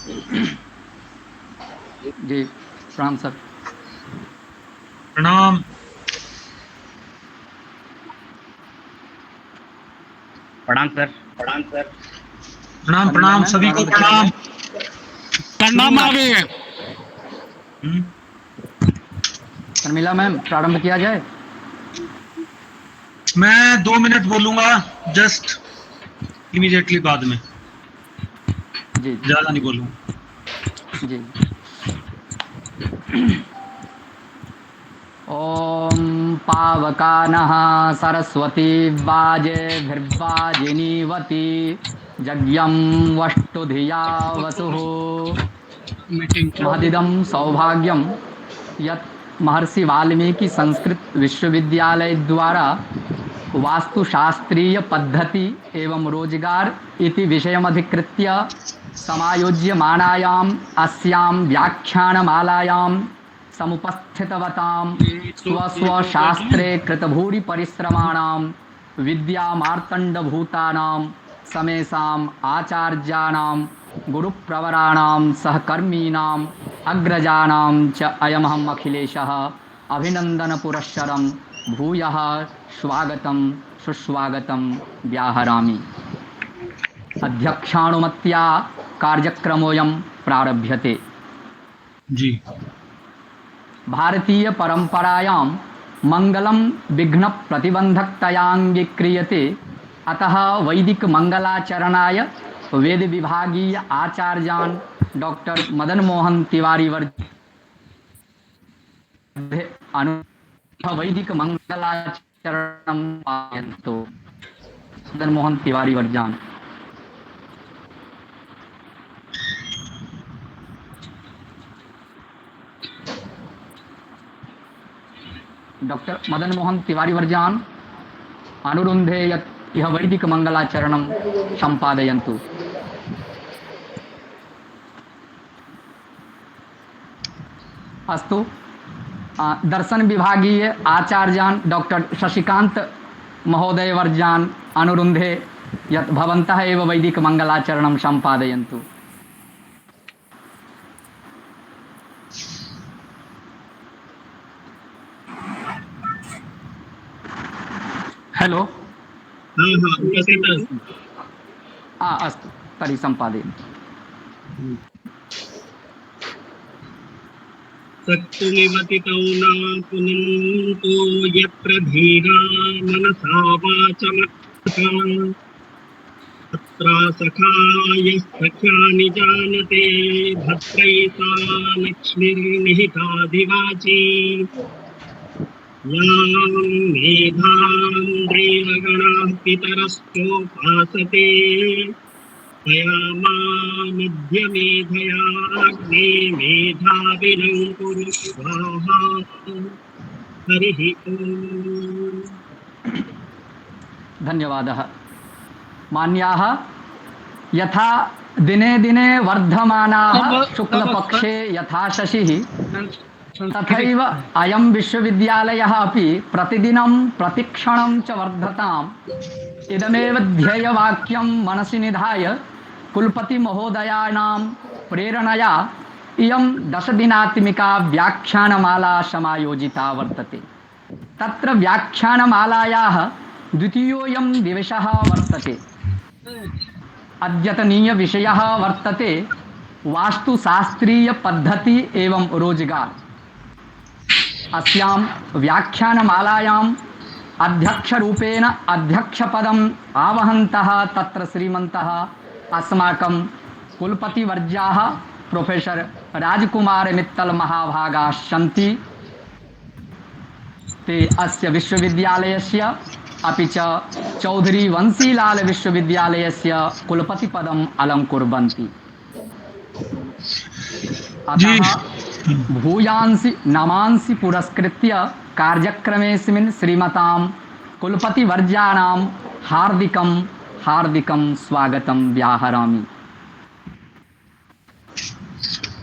जी प्रणाम सर। प्रणाम। प्रणाम सर। प्रणाम शर्मिला प्रणाम मैम सभी को प्रारंभ किया प्रणाम। जाए। प्रणाम आगे। शर्मिला मैम प्रारंभ किया जाए। मैं 2 मिनट बोलूंगा, जस्ट इमीडिएटली बाद में, जी ज्यादा नहीं बोलूंगा। जी। ओम पावकानः सरस्वती वाजेभिर्वाजिनीवती यज्ञं वष्टुधिया वसुः महदिदं सौभाग्यं यत् महर्षि वाल्मीकि संस्कृत विश्वविद्यालय द्वारा वास्तुशास्त्रीय पद्धति एवं रोजगार इति विषयमधिकृत्य समायोज्यमानायाम् अस्यां व्याख्यानमालायां समुपस्थितवतां स्वस्वशास्त्रे कृतभूरिपरिश्रमाणां विद्यामार्तण्डभूतानां समेषाम् आचार्याणां गुरुप्रवराणां सहकर्मीणाम् अग्रजानां च अयमहम् अखिलेशः अभिनन्दनपुरस्सरं भूयः स्वागतं सुस्वागतं व्याहरामि। अध्यक्षानुमत्या कार्यक्रमोऽयं प्रारभ्यते। जी। भारतीय परंपरायां मंगलम विघ्न प्रतिबंधकतयाङ्गीक्रियते, अतः वैदिक मंगलाचरणाय वेद विभागीय आचार्यान् डॉक्टर मदन मोहन तिवारी वर्य वैदिक मंगलाचरणं पालयन्तु। मदन मोहन तिवारी वर्जान। डॉक्टर मदन मोहन तिवारी वर्जान अनुरुन्धे यत् यह वैदिक मंगलाचरणं संपादयन्तु। अस्तु। दर्शन विभागीय आचार्यान् डॉक्टर शशिकांत महोदय वर्यान् अनुरुन्धे यत् भवन्तः एव वैदिक मंगलाचरणं संपादयन्तु। हेलो। अस्तु तर्हि सम्पादयन्तु। सत्तुमिवतितौ न पुनन्तो यत्र धीरा मनसा वाचमत्था तत्र सखाय सख्यानि जानते भद्रैता लक्ष्मीर्निहिताधिवाची यां मेधां देवगणाः पितरश्चोपासते मध्यमेधया अग्ने मेधाविनं कुरु स्वाहा। हरिः ओम्। धन्यवादः। मान्याः, यथा दिने दिने वर्धमानाः शुक्लपक्षे यथा शशिः तथैव अयं विश्वविद्यालयः अपि प्रतिदिनं प्रतिक्षणं च वर्धताम् इदमेव ध्येयवाक्यं मनसि निधाय कुलपतिमहोदयानां प्रेरणया इयं 10 दिनात्मिका व्याख्यानमाला समायोजिता वर्तते। तत्र व्याख्यानमालायाः द्वितीयोऽयं दिवसः वर्तते। अद्यतनीयविषयः वर्तते वास्तुशास्त्रीय पद्धति एवं रोजगार। अस्यां व्याख्यानमालायाम् अध्यक्षरूपेण अध्यक्षपदम् आवहन्तः तत्र श्रीमन्तः अस्माकं कुलपतिवर्याः प्रोफेसर राजकुमार मित्तल महाभागाः सन्ति। ते अस्य विश्वविद्यालयस्य अपि च चौधरी वंशीलाल विश्वविद्यालयस्य कुलपतिपदम् अलङ्कुर्वन्ति। अतः भूयांसि नमांसि पुरस्कृत्य कार्यक्रमेऽस्मिन् श्रीमतां कुलपतिवर्याणां हार्दिकं स्वागतं व्याहरामि।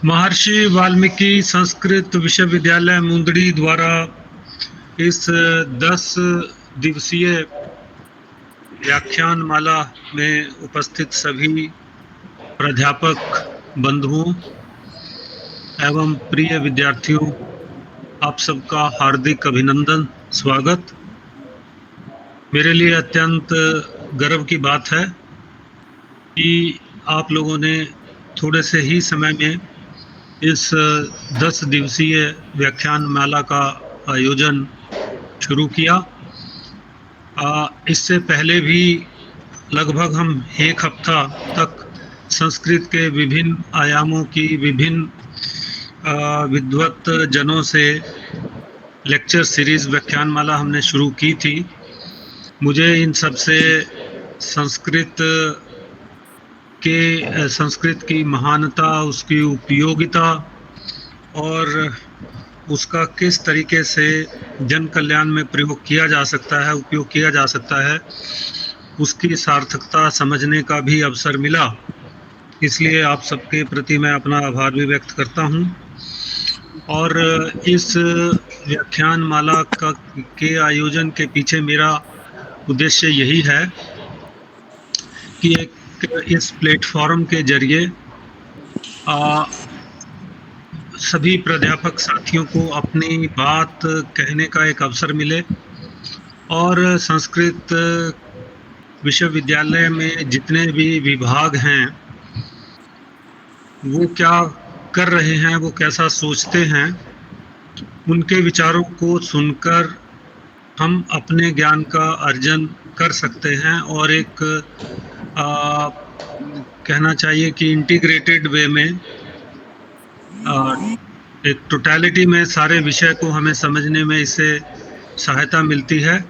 महर्षि वाल्मीकि संस्कृत विश्वविद्यालय मुंदड़ी द्वारा इस 10 दिवसीय व्याख्यान माला में उपस्थित सभी प्राध्यापक बंधुओं एवं प्रिय विद्यार्थियों, आप सबका हार्दिक अभिनंदन, स्वागत। मेरे लिए अत्यंत गर्व की बात है कि आप लोगों ने थोड़े से ही समय में इस 10 दिवसीय व्याख्यान माला का आयोजन शुरू किया। इससे पहले भी लगभग हम एक हफ्ता तक संस्कृत के विभिन्न आयामों की विभिन्न विद्वत जनों से लेक्चर सीरीज व्याख्यानमाला हमने शुरू की थी। मुझे इन सब से संस्कृत की महानता, उसकी उपयोगिता और उसका किस तरीके से जन कल्याण में प्रयोग किया जा सकता है, उपयोग किया जा सकता है, उसकी सार्थकता समझने का भी अवसर मिला। इसलिए आप सबके प्रति मैं अपना आभार भी व्यक्त करता हूं। और इस व्याख्यान माला के आयोजन के पीछे मेरा उद्देश्य यही है कि इस प्लेटफॉर्म के जरिए सभी प्राध्यापक साथियों को अपनी बात कहने का एक अवसर मिले और संस्कृत विश्वविद्यालय में जितने भी विभाग हैं वो क्या कर रहे हैं, वो कैसा सोचते हैं, उनके विचारों को सुनकर हम अपने ज्ञान का अर्जन कर सकते हैं और एक कहना चाहिए कि इंटीग्रेटेड वे में एक टोटलिटी में सारे विषय को हमें समझने में इससे सहायता मिलती है।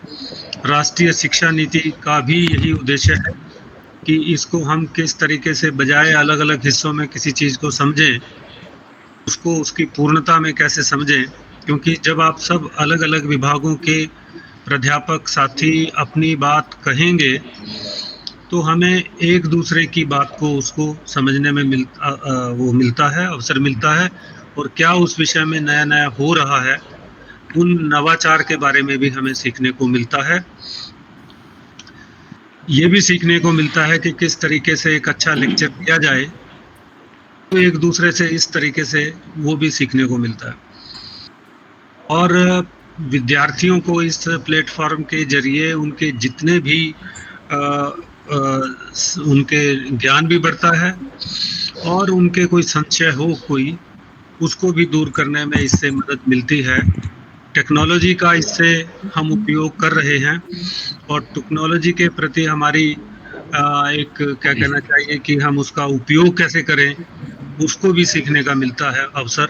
राष्ट्रीय शिक्षा नीति का भी यही उद्देश्य है कि इसको हम किस तरीके से बजाय अलग अलग हिस्सों में किसी चीज़ को समझें, उसको उसकी पूर्णता में कैसे समझें, क्योंकि जब आप सब अलग अलग विभागों के प्राध्यापक साथी अपनी बात कहेंगे तो हमें एक दूसरे की बात को उसको समझने में मिलता है, अवसर मिलता है और क्या उस विषय में नया नया हो रहा है, उन नवाचार के बारे में भी हमें सीखने को मिलता है। ये भी सीखने को मिलता है कि किस तरीके से एक अच्छा लेक्चर दिया जाए, तो एक दूसरे से इस तरीके से वो भी सीखने को मिलता है। और विद्यार्थियों को इस प्लेटफॉर्म के जरिए उनके जितने भी उनके ज्ञान भी बढ़ता है और उनके कोई संशय हो कोई, उसको भी दूर करने में इससे मदद मिलती है। टेक्नोलॉजी का इससे हम उपयोग कर रहे हैं और टेक्नोलॉजी के प्रति हमारी एक क्या कहना चाहिए कि हम उसका उपयोग कैसे करें, उसको भी सीखने का मिलता है अवसर,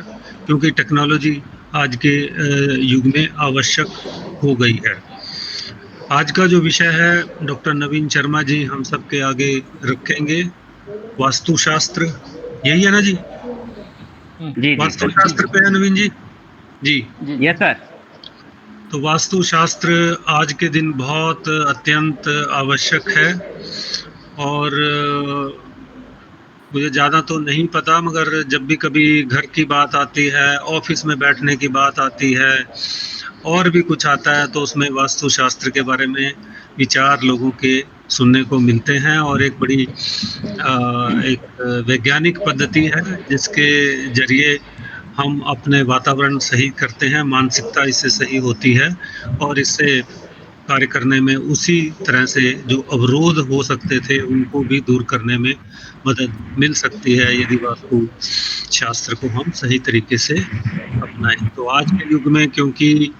क्योंकि टेक्नोलॉजी आज के युग में आवश्यक हो गई है। आज का जो विषय है डॉक्टर नवीन शर्मा जी हम सबके आगे रखेंगे, वास्तुशास्त्र। यही है ना जी? जी वास्तुशास्त्र पे है नवीन जी? जी यस सर। तो वास्तुशास्त्र आज के दिन बहुत अत्यंत आवश्यक है और मुझे ज़्यादा तो नहीं पता, मगर जब भी कभी घर की बात आती है, ऑफिस में बैठने की बात आती है और भी कुछ आता है, तो उसमें वास्तुशास्त्र के बारे में विचार लोगों के सुनने को मिलते हैं और एक बड़ी एक वैज्ञानिक पद्धति है जिसके जरिए हम अपने वातावरण सही करते हैं, मानसिकता इससे सही होती है और इससे कार्य करने में उसी तरह से जो अवरोध हो सकते थे उनको भी दूर करने में मदद मिल सकती है यदि वास्तु शास्त्र को हम सही तरीके से अपनाएं। तो आज के युग में क्योंकि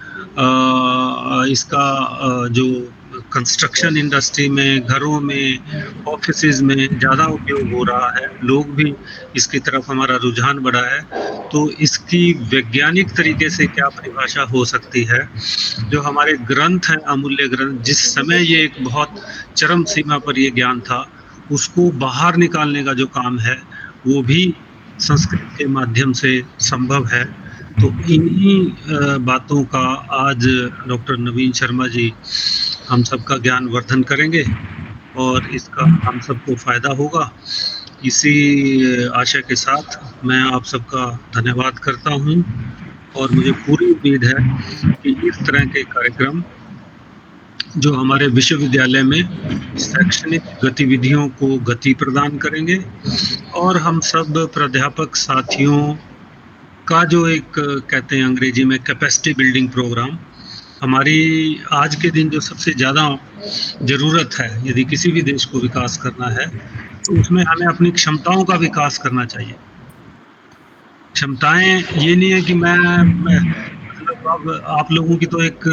इसका जो कंस्ट्रक्शन इंडस्ट्री में, घरों में, ऑफिसेज में ज़्यादा उपयोग हो रहा है, लोग भी इसकी तरफ हमारा रुझान बढ़ा है, तो इसकी वैज्ञानिक तरीके से क्या परिभाषा हो सकती है। जो हमारे ग्रंथ हैं, अमूल्य ग्रंथ, जिस समय ये एक बहुत चरम सीमा पर ये ज्ञान था, उसको बाहर निकालने का जो काम है वो भी संस्कृत के माध्यम से संभव है। तो इन्हीं बातों का आज डॉक्टर नवीन शर्मा जी हम सबका ज्ञान वर्धन करेंगे और इसका हम सबको फायदा होगा। इसी आशा के साथ मैं आप सबका धन्यवाद करता हूं और मुझे पूरी उम्मीद है कि इस तरह के कार्यक्रम जो हमारे विश्वविद्यालय में शैक्षणिक गतिविधियों को गति प्रदान करेंगे और हम सब प्राध्यापक साथियों का जो एक कहते हैं अंग्रेजी में कैपेसिटी बिल्डिंग प्रोग्राम, हमारी आज के दिन जो सबसे ज़्यादा ज़रूरत है यदि किसी भी देश को विकास करना है तो उसमें हमें अपनी क्षमताओं का विकास करना चाहिए। क्षमताएं ये नहीं है कि मैं मतलब अब आप लोगों की तो एक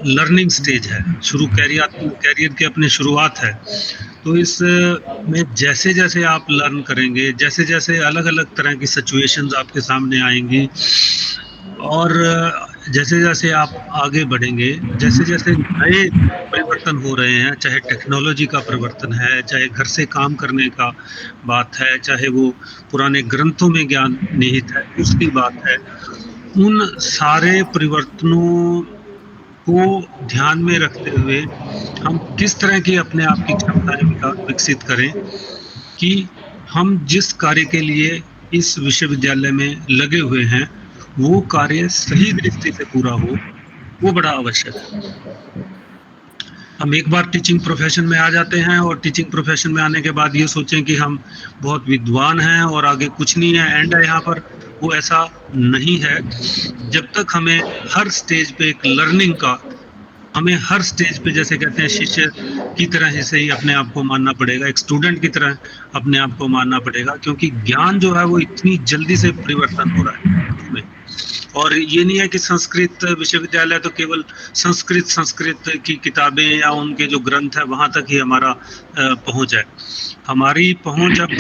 लर्निंग स्टेज है, शुरू कैरियर के अपने शुरुआत है, तो इस में जैसे जैसे आप लर्न करेंगे, जैसे जैसे अलग अलग तरह की सिचुएशंस आपके सामने आएंगी और जैसे जैसे आप आगे बढ़ेंगे, जैसे जैसे नए परिवर्तन हो रहे हैं, चाहे टेक्नोलॉजी का परिवर्तन है, चाहे घर से काम करने का बात है, चाहे वो पुराने ग्रंथों में ज्ञान निहित है उसकी बात है, उन सारे परिवर्तनों को ध्यान में रखते हुए हम किस तरह की अपने आप की क्षमताएं विकसित करें कि हम जिस कार्य के लिए इस विश्वविद्यालय में लगे हुए हैं वो कार्य सही दृष्टि से पूरा हो, वो बड़ा आवश्यक है। हम एक बार टीचिंग प्रोफेशन में आ जाते हैं और टीचिंग प्रोफेशन में आने के बाद ये सोचें कि हम बहुत विद्वान हैं और आगे कुछ नहीं है, एंड है यहाँ पर, वो ऐसा नहीं है। जब तक हमें हर स्टेज पे एक लर्निंग का, हमें हर स्टेज पे जैसे कहते हैं शिष्य की तरह से ही अपने आप को मानना पड़ेगा, एक स्टूडेंट की तरह अपने आप को मानना पड़ेगा, क्योंकि ज्ञान जो है वो इतनी जल्दी से परिवर्तन हो रहा है उसमें। और ये नहीं है कि संस्कृत विश्वविद्यालय तो केवल संस्कृत की किताबें या उनके जो ग्रंथ है वहाँ तक ही हमारा पहुँच है। हमारी पहुँच अब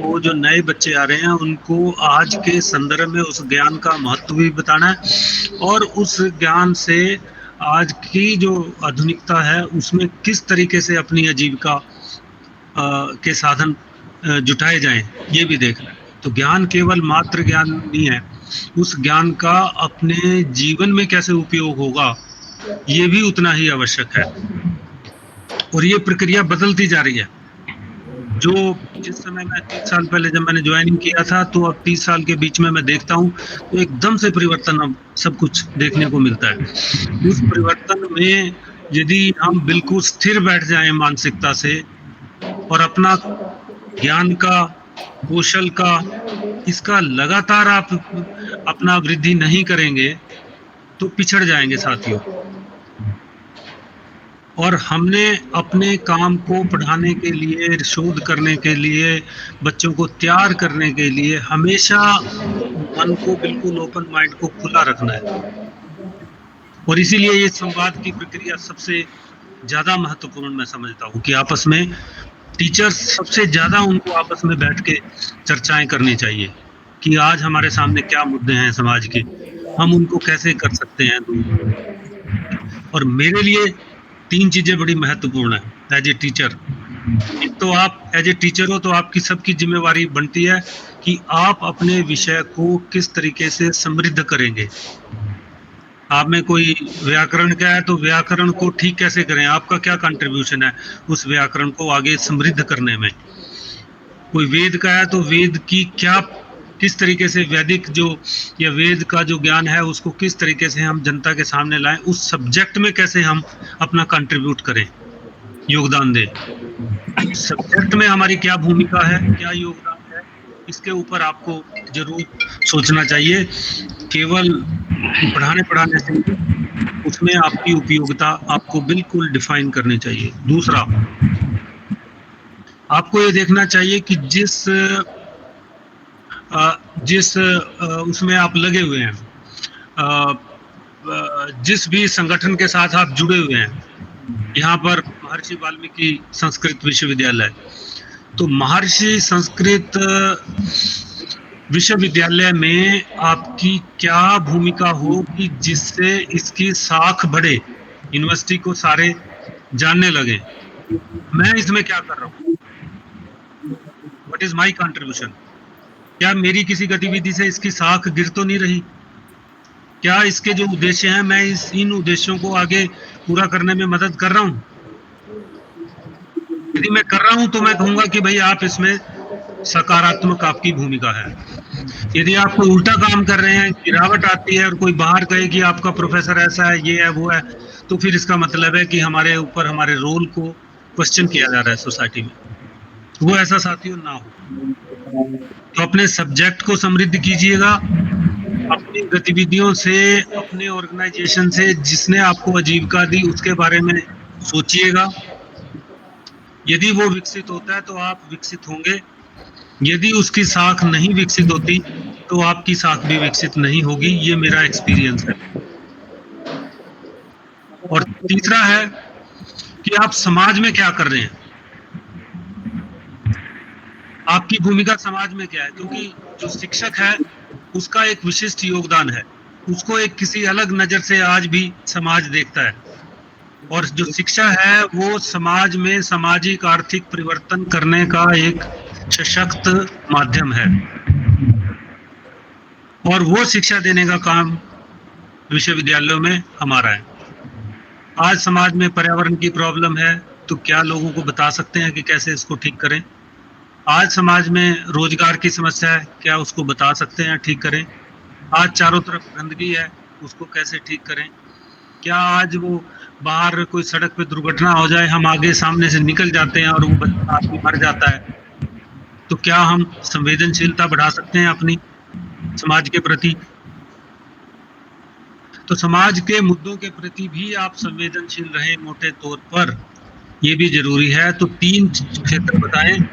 वो जो नए बच्चे आ रहे हैं उनको आज के संदर्भ में उस ज्ञान का महत्व भी बताना है और उस ज्ञान से आज की जो आधुनिकता है उसमें किस तरीके से अपनी आजीविका के साधन जुटाए जाएं, ये भी देखना है। तो ज्ञान केवल मात्र ज्ञान नहीं है, उस ज्ञान का अपने जीवन में कैसे उपयोग होगा ये भी उतना ही आवश्यक है। और ये प्रक्रिया बदलती जा रही है। जो जिस समय मैं 30 साल पहले जब मैंने ज्वाइनिंग किया था तो अब 30 साल के बीच में मैं देखता हूँ तो एकदम से परिवर्तन अब सब कुछ देखने को मिलता है। उस परिवर्तन में यदि हम बिल्कुल स्थिर बैठ जाएं मानसिकता से और अपना ज्ञान का, कौशल का, इसका लगातार आप अपना वृद्धि नहीं करेंगे तो पिछड़ जाएंगे साथियों। और हमने अपने काम को पढ़ाने के लिए, शोध करने के लिए, बच्चों को तैयार करने के लिए हमेशा मन को बिल्कुल ओपन माइंड को खुला रखना है। और इसीलिए ये संवाद की प्रक्रिया सबसे ज़्यादा महत्वपूर्ण मैं समझता हूँ कि आपस में टीचर्स सबसे ज़्यादा उनको आपस में बैठ के चर्चाएं करनी चाहिए कि आज हमारे सामने क्या मुद्दे हैं समाज के, हम उनको कैसे कर सकते हैं दूर। और मेरे लिए 3 चीजें बड़ी महत्वपूर्ण है एज ए टीचर। एक तो आप एज ए टीचर हो तो आपकी सबकी जिम्मेवारी बनती है कि आप अपने विषय को किस तरीके से समृद्ध करेंगे। आप में कोई व्याकरण का है तो व्याकरण को ठीक कैसे करें, आपका क्या कंट्रीब्यूशन है उस व्याकरण को आगे समृद्ध करने में। कोई वेद का है तो वेद की क्या, किस तरीके से वैदिक जो या वेद का जो ज्ञान है उसको किस तरीके से हम जनता के सामने लाएं, उस सब्जेक्ट में कैसे हम अपना कंट्रीब्यूट करें, योगदान दें। सब्जेक्ट में हमारी क्या भूमिका है, क्या योगदान है, इसके ऊपर आपको जरूर सोचना चाहिए। केवल पढ़ाने से उसमें आपकी उपयोगिता आपको बिल्कुल डिफाइन करनी चाहिए। दूसरा, आपको ये देखना चाहिए कि जिस उसमें आप लगे हुए हैं, जिस भी संगठन के साथ आप जुड़े हुए हैं, यहाँ पर महर्षि वाल्मीकि संस्कृत विश्वविद्यालय, तो महर्षि संस्कृत विश्वविद्यालय में आपकी क्या भूमिका होगी जिससे इसकी साख बढ़े, यूनिवर्सिटी को सारे जानने लगे मैं इसमें क्या कर रहा हूँ, व्हाट इज माय कंट्रीब्यूशन। क्या मेरी किसी गतिविधि से इसकी साख गिर तो नहीं रही? क्या इसके जो उद्देश्य हैं मैं इन उद्देश्यों को आगे पूरा करने में मदद कर रहा हूं? यदि मैं कर रहा हूं तो मैं कहूंगा कि भाई आप इसमें सकारात्मक आपकी भूमिका है। यदि आप कोई उल्टा काम कर रहे हैं, गिरावट आती है और कोई बाहर कहे कि आपका प्रोफेसर ऐसा है, ये है, वो है, तो फिर इसका मतलब है कि हमारे ऊपर हमारे रोल को क्वेश्चन किया जा रहा है सोसाइटी में। वो ऐसा साथियों ना हो। तो अपने सब्जेक्ट को समृद्ध कीजिएगा, अपनी गतिविधियों से, अपने ऑर्गेनाइजेशन से जिसने आपको आजीविका दी उसके बारे में सोचिएगा। यदि वो विकसित होता है तो आप विकसित होंगे, यदि उसकी साख नहीं विकसित होती तो आपकी साख भी विकसित नहीं होगी। ये मेरा एक्सपीरियंस है। और तीसरा है कि आप समाज में क्या कर रहे हैं, आपकी भूमिका समाज में क्या है, क्योंकि जो शिक्षक है उसका एक विशिष्ट योगदान है, उसको एक किसी अलग नजर से आज भी समाज देखता है। और जो शिक्षा है वो समाज में सामाजिक आर्थिक परिवर्तन करने का एक सशक्त माध्यम है, और वो शिक्षा देने का काम विश्वविद्यालयों में हमारा है। आज समाज में पर्यावरण की प्रॉब्लम है, तो क्या लोगों को बता सकते हैं कि कैसे इसको ठीक करें? आज समाज में रोजगार की समस्या है, क्या उसको बता सकते हैं ठीक करें? आज चारों तरफ गंदगी है, उसको कैसे ठीक करें? क्या आज वो बाहर कोई सड़क पे दुर्घटना हो जाए, हम आगे सामने से निकल जाते हैं और वो आदमी मर जाता है, तो क्या हम संवेदनशीलता बढ़ा सकते हैं अपनी समाज के प्रति? तो समाज के मुद्दों के प्रति भी आप संवेदनशील रहें, मोटे तौर पर ये भी जरूरी है। तो 3 क्षेत्र बताएं,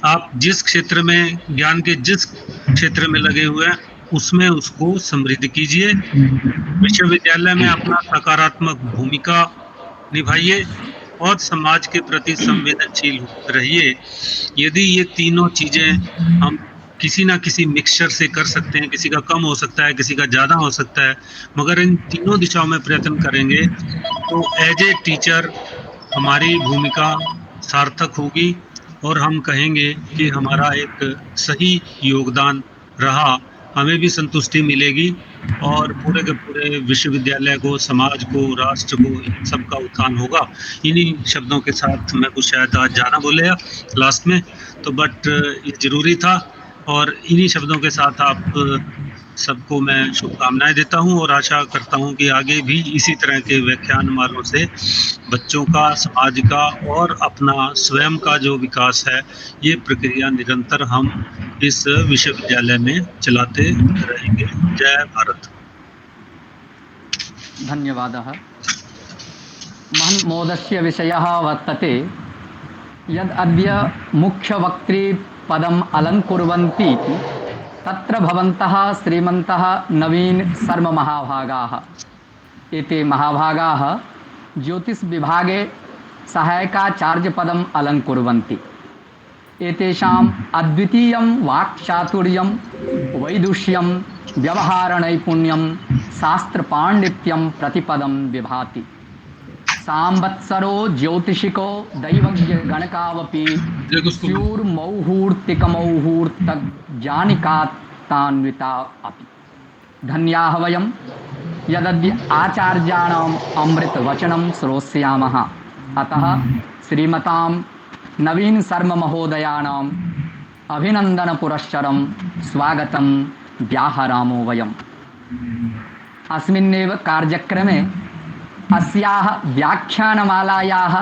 आप जिस क्षेत्र में, ज्ञान के जिस क्षेत्र में लगे हुए हैं उसमें उसको समृद्ध कीजिए, विश्वविद्यालय में अपना सकारात्मक भूमिका निभाइए और समाज के प्रति संवेदनशील रहिए। यदि ये तीनों चीजें हम किसी ना किसी मिक्सचर से कर सकते हैं, किसी का कम हो सकता है, किसी का ज़्यादा हो सकता है, मगर इन तीनों दिशाओं में प्रयत्न करेंगे तो एज ए टीचर हमारी भूमिका सार्थक होगी और हम कहेंगे कि हमारा एक सही योगदान रहा, हमें भी संतुष्टि मिलेगी और पूरे के पूरे विश्वविद्यालय को, समाज को, राष्ट्र को, इन सबका उत्थान होगा। इन्हीं शब्दों के साथ मैं कुछ शायद आज ज़्यादा बोले लास्ट में, तो बट ये ज़रूरी था। और इन्हीं शब्दों के साथ आप सबको मैं शुभकामनाएं देता हूं और आशा करता हूं कि आगे भी इसी तरह के व्याख्यान मालों से बच्चों का, समाज का और अपना स्वयं का जो विकास है, ये प्रक्रिया निरंतर हम इस विश्वविद्यालय में चलाते रहेंगे। जय भारत। धन्यवादः। महन्मोदस्य विषयः वर्तते यद् अद्य मुख्यवक्तृपदम् अलङ्कुर्वन्ति तत्र भवन्तः श्रीमन्तः नवीन शर्मा महाभागाः। एते महाभागाः ज्योतिषविभागे सहायकाचार्यपदम् अलङ्कुर्वन्ति। एतेषाम् अद्वितीयं वाक्चातुर्यं, वैदुष्यं, व्यवहारनैपुण्यं, शास्त्रपाण्डित्यं प्रतिपदं विभाति। सांवत्सरो ज्योतिषिको दैवज्ञ गणकावपि स्यूर्मौहूर्तिकमौहूर्तज्ञानिकातान्विता अपि। धन्याः वयं यदद्य आचार्याणाम् अमृतवचनं श्रोष्यामः। अतः श्रीमतां नवीन शर्मा महोदयानाम् अभिनन्दनपुरस्सरं स्वागतं व्याहरामो वयम्। अस्मिन्नेव कार्यक्रमे अस्याः व्याख्यानमालायाः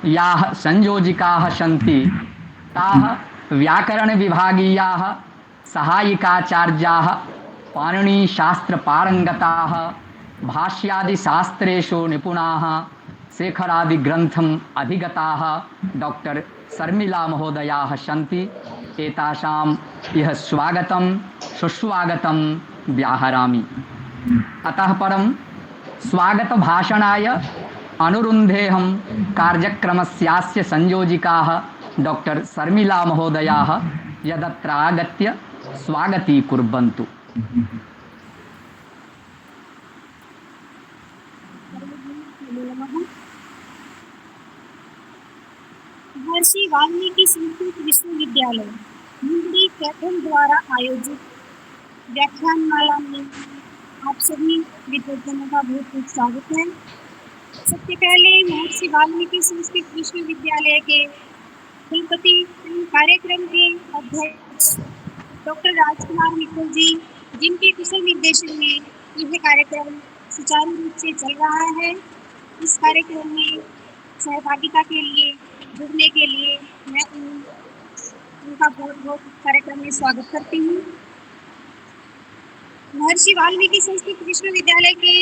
याः संयोजिकाः सन्ति ताः व्याकरणविभागीयाः सहायिकाचार्याः, पाणिनीशास्त्रपारङ्गताः, भाष्यादिशास्त्रेषु निपुणाः, शेखरादिग्रन्थम् अधिगताः डॉक्टर शर्मिला महोदयाः सन्ति। एतासाम् इह स्वागतं सुस्वागतं व्याहरामि। अतः परं स्वागतभाषणाय अनुरुन्धेऽहं कार्यक्रमस्यास्य संयोजिकाः डॉक्टर शर्मिला महोदयाः यदत्र आगत्य स्वागतीकुर्वन्तु। महर्षि वाल्मीकि संस्कृत विश्वविद्यालय मुंबई कैथल द्वारा आयोजित व्याख्यानमाला में आप सभी विद्यार्थियों का बहुत बहुत स्वागत है। सबसे पहले महर्षि वाल्मीकि संस्कृत विश्वविद्यालय के कुलपति कार्यक्रम के अध्यक्ष आज डॉक्टर राजकुमार मित्तल जी, जिनके कुशल निर्देशन में यह कार्यक्रम सुचारू रूप से चल रहा है, इस कार्यक्रम में सहभागिता के लिए, जुड़ने के लिए मैं उनका बहुत बहुत कार्यक्रम में स्वागत करती हूँ। महर्षि वाल्मीकि संस्कृत विश्वविद्यालय के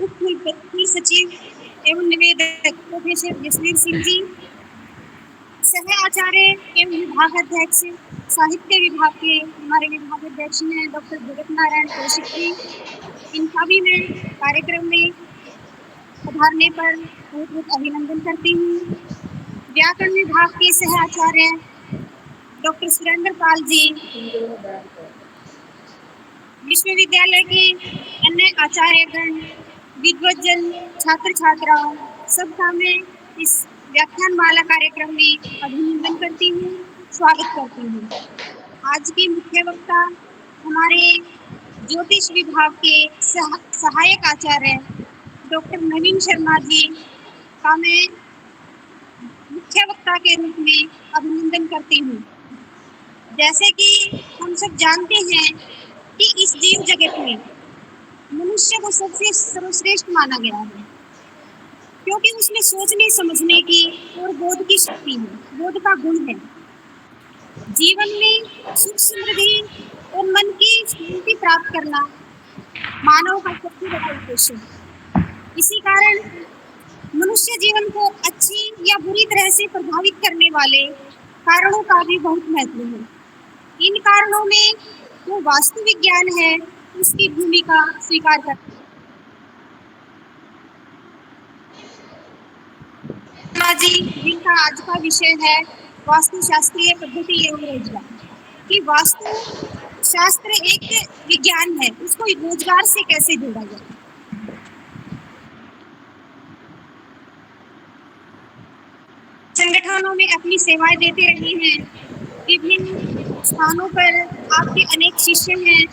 उप कुल सचिव एवं निवेदक प्रोफेसर जसवीर सिंह जी, सह आचार्य एवं विभागाध्यक्ष साहित्य विभाग के हमारे विभागाध्यक्ष हैं डॉक्टर जगत नारायण कौशिक जी, इनका भी मैं कार्यक्रम में पधारने पर बहुत बहुत अभिनंदन करती हूँ। व्याकरण विभाग के सह आचार्य डॉक्टर सुरेंद्र पाल जी, विश्वविद्यालय के अन्य आचार्यगण, विद्वज्जन, छात्र छात्राओं, सबका मैं इस व्याख्यानमाला कार्यक्रम में अभिनंदन करती हूँ, स्वागत करती हूँ। आज के मुख्य वक्ता हमारे ज्योतिष विभाग के सहायक आचार्य डॉक्टर नवीन शर्मा जी का मैं मुख्य वक्ता के रूप में अभिनंदन करती हूँ। जैसे कि हम सब जानते हैं कि इस जीव जगत में मनुष्य को सबसे सर्वश्रेष्ठ माना गया है, क्योंकि उसमें सोचने समझने की और बोध की शक्ति है, बोध का गुण है। जीवन में सुख समृद्धि और मन की शांति प्राप्त करना मानव का सबसे बड़ा उद्देश्य है। इसी कारण मनुष्य जीवन को अच्छी या बुरी तरह से प्रभावित करने वाले कारणों का भी बहुत महत्व है। इन कारणों में जो वास्तु विज्ञान है उसकी भूमिका स्वीकार करना जी, जिनका आज का विषय है वास्तु शास्त्रीय पद्धति एवं रोजगार, कि वास्तु शास्त्र एक विज्ञान है, उसको रोजगार से कैसे जोड़ा जाए। संगठनों में अपनी सेवाएं देते रहे हैं, विभिन्न स्थानों पर आपके अनेक शिष्य हैं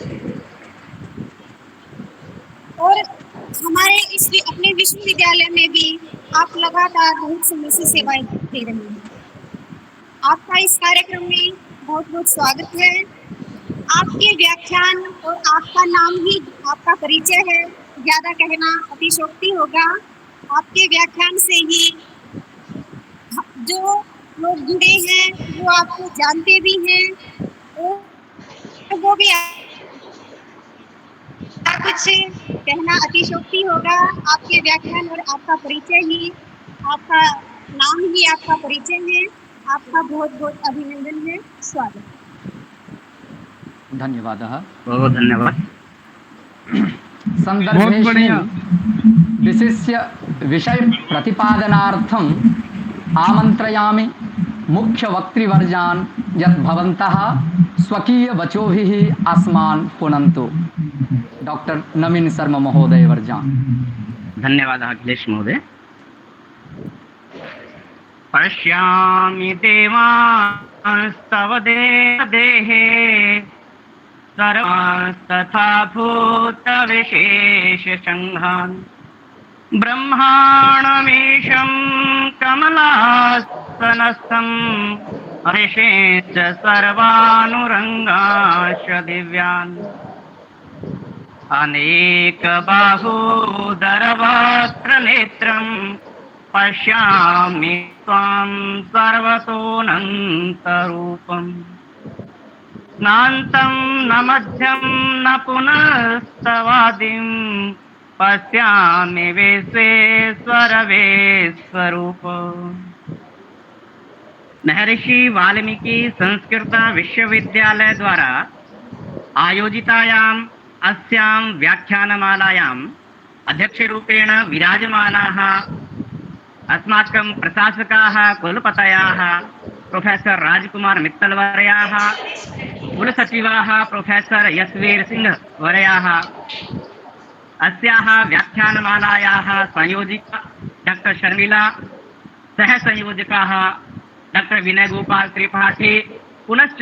और हमारे इस अपने विश्वविद्यालय में भी आप लगातार बहुत समय से सेवाएं दे रहे हैं। आपका इस कार्यक्रम में बहुत बहुत स्वागत है। आपके व्याख्यान और आपका नाम ही आपका परिचय है, ज्यादा कहना अतिशयोक्ति होगा। आपके व्याख्यान से ही जो लोग जुड़े हैं वो आपको जानते भी हैं और वो भी कुछ कहना अतिशयोक्ति होगा। आपके व्याख्यान और आपका परिचय ही, आपका नाम ही आपका परिचय है। आपका बहुत बहुत अभिनंदन है, स्वागत। धन्यवादः। बहुत धन्यवाद। संदर्भेऽस्मिन् विशिष्य विषय प्रतिपादनार्थम् आमन्त्रयामि मुख्य वक्तृवर्यान् यत् भवन्तः स्वकीय वचोभिः अस्मान् पुनन्तु। डॉक्टर नवीन शर्मा महोदय वर्यान्। धन्यवादः अखिलेश महोदय। पश्यामि देवांस्तव देहे सर्वांस्तथा भूतविशेषसङ्घान् ब्रह्माणमीशं कमलासनस्थं ऋषीश्च सर्वानुरङ्गाश्च दिव्यान् अनेकबाहूदरवक्त्रनेत्रं पश्यामि त्वां सर्वतोऽनन्तरूपम् नान्तं न मध्यं न पुनस्तवादिं पश्यामि विश्वेश्वर विश्वरूप। महर्षि वाल्मीकि संस्कृत विश्वविद्यालय द्वारा आयोजितायाम् अस्यां व्याख्यानमालायाम् अध्यक्षरूपेण विराजमानाः अस्माकं प्रशासकाः कुलपतयः प्रोफेसर राजकुमार मित्तल वर्याः, कुलसचिवाः प्रोफेसर यशवीर सिंह वर्याः, अस्याः व्याख्यानमालायाः संयोजिका डॉक्टर शर्मिला, सहसंयोजकाः डॉक्टर विनय गोपाल त्रिपाठी, पुनश्च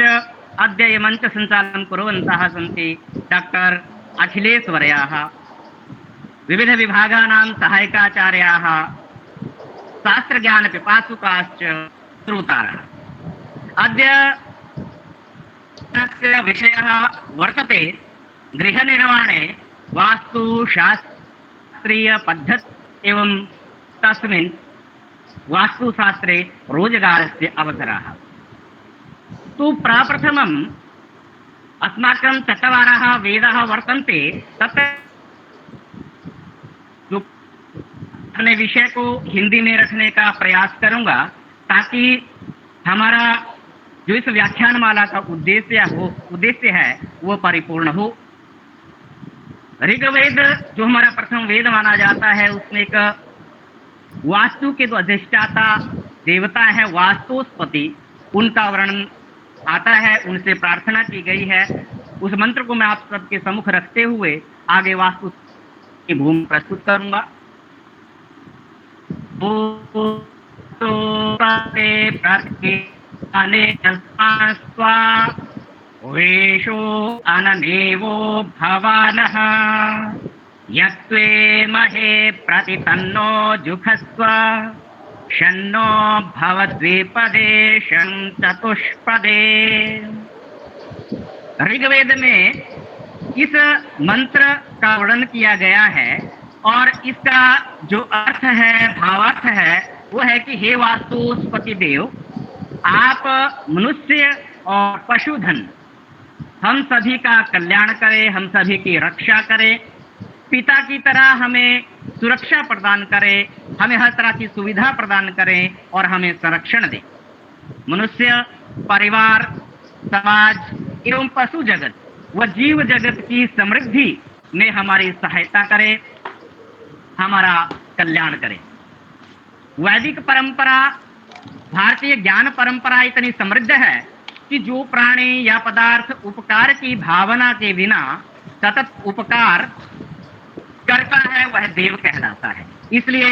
अद्य मंच संचालनं कुर्वन्तः सन्ति डॉक्टर अखिलेश वर्याः, विविध विभागानां सहायकाचार्याः, शास्त्रज्ञान पिपासुकाश्च श्रोतारः। अद्य तस्य विषयः वर्तते गृहनिर्माणे वास्तुशास्त्रीयपद्धति एवं तस्मिन् वास्तुशास्त्रे रोजगारस्य अवसरः। तु प्रप्रथमम् अस्माकं चत्वारः वेदाः वर्तन्ते, तत्र जो अपने विषय को हिंदी में रखने का प्रयास करूंगा ताकि हमारा जो इस व्याख्यान माला का उद्देश्य है वो परिपूर्ण हो। ऋग्वेद जो हमारा प्रथम वेद माना जाता है, उसमें एक वास्तु के जो अधिष्ठाता देवता है वास्तुस्पति, उनका वर्णन आता है, उनसे प्रार्थना की गई है। उस मंत्र को मैं आप सबके सम्मुख रखते हुए आगे वास्तु की भूमि प्रस्तुत करूंगा। वेशो अननेवो भवानः यत्वे महे प्रतितन्नो जुखस्व शन्नो भवद्विपदे शं चतुष्पदे। ऋग्वेद में इस मंत्र का वर्णन किया गया है और इसका जो अर्थ है, भावार्थ है, वो है कि हे वास्तुस्पति देव, आप मनुष्य और पशुधन हम सभी का कल्याण करें, हम सभी की रक्षा करें, पिता की तरह हमें सुरक्षा प्रदान करें, हमें हर तरह की सुविधा प्रदान करें और हमें संरक्षण दें। मनुष्य, परिवार, समाज एवं पशु जगत व जीव जगत की समृद्धि में हमारी सहायता करें, हमारा कल्याण करें। वैदिक परंपरा, भारतीय ज्ञान परंपरा इतनी समृद्ध है कि जो प्राणी या पदार्थ उपकार की भावना के बिना सतत उपकार करता है वह देव कहलाता है। इसलिए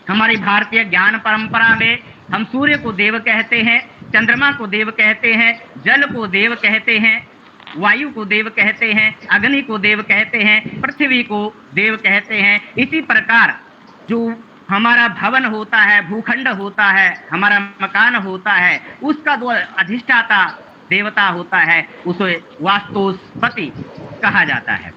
हमारी भारतीय ज्ञान परंपरा में हम सूर्य को देव कहते हैं, चंद्रमा को देव कहते हैं, जल को देव कहते हैं, वायु को देव कहते हैं, अग्नि को देव कहते हैं, पृथ्वी को देव कहते हैं। इसी प्रकार जो हमारा भवन होता है, भूखंड होता है, हमारा मकान होता है, उसका जो अधिष्ठाता देवता होता है उसे वास्तुस्पति कहा जाता है।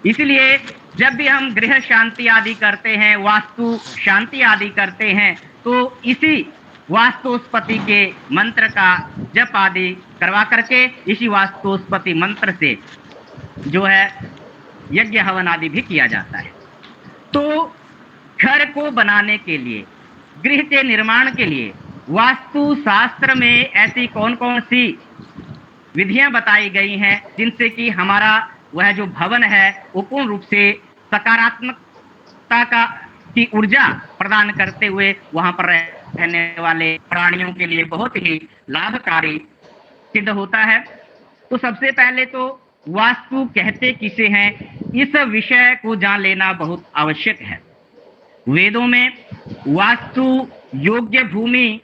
इसलिए जब भी हम गृह शांति आदि करते हैं, वास्तु शांति आदि करते हैं, तो इसी वास्तुस्पति के मंत्र का जप आदि करवा करके इसी वास्तुस्पति मंत्र से जो है यज्ञ हवन आदि भी किया जाता है। तो घर को बनाने के लिए, गृह के निर्माण के लिए वास्तु शास्त्र में ऐसी कौन कौन सी विधियां बताई गई हैं जिनसे कि हमारा वह जो भवन है वो पूर्ण रूप से सकारात्मकता की ऊर्जा प्रदान करते हुए वहां पर रहने वाले प्राणियों के लिए बहुत ही लाभकारी सिद्ध होता है। तो सबसे पहले तो वास्तु कहते किसे हैं, इस विषय को जान लेना बहुत आवश्यक है। वेदों में वास्तु योग्य भूमि,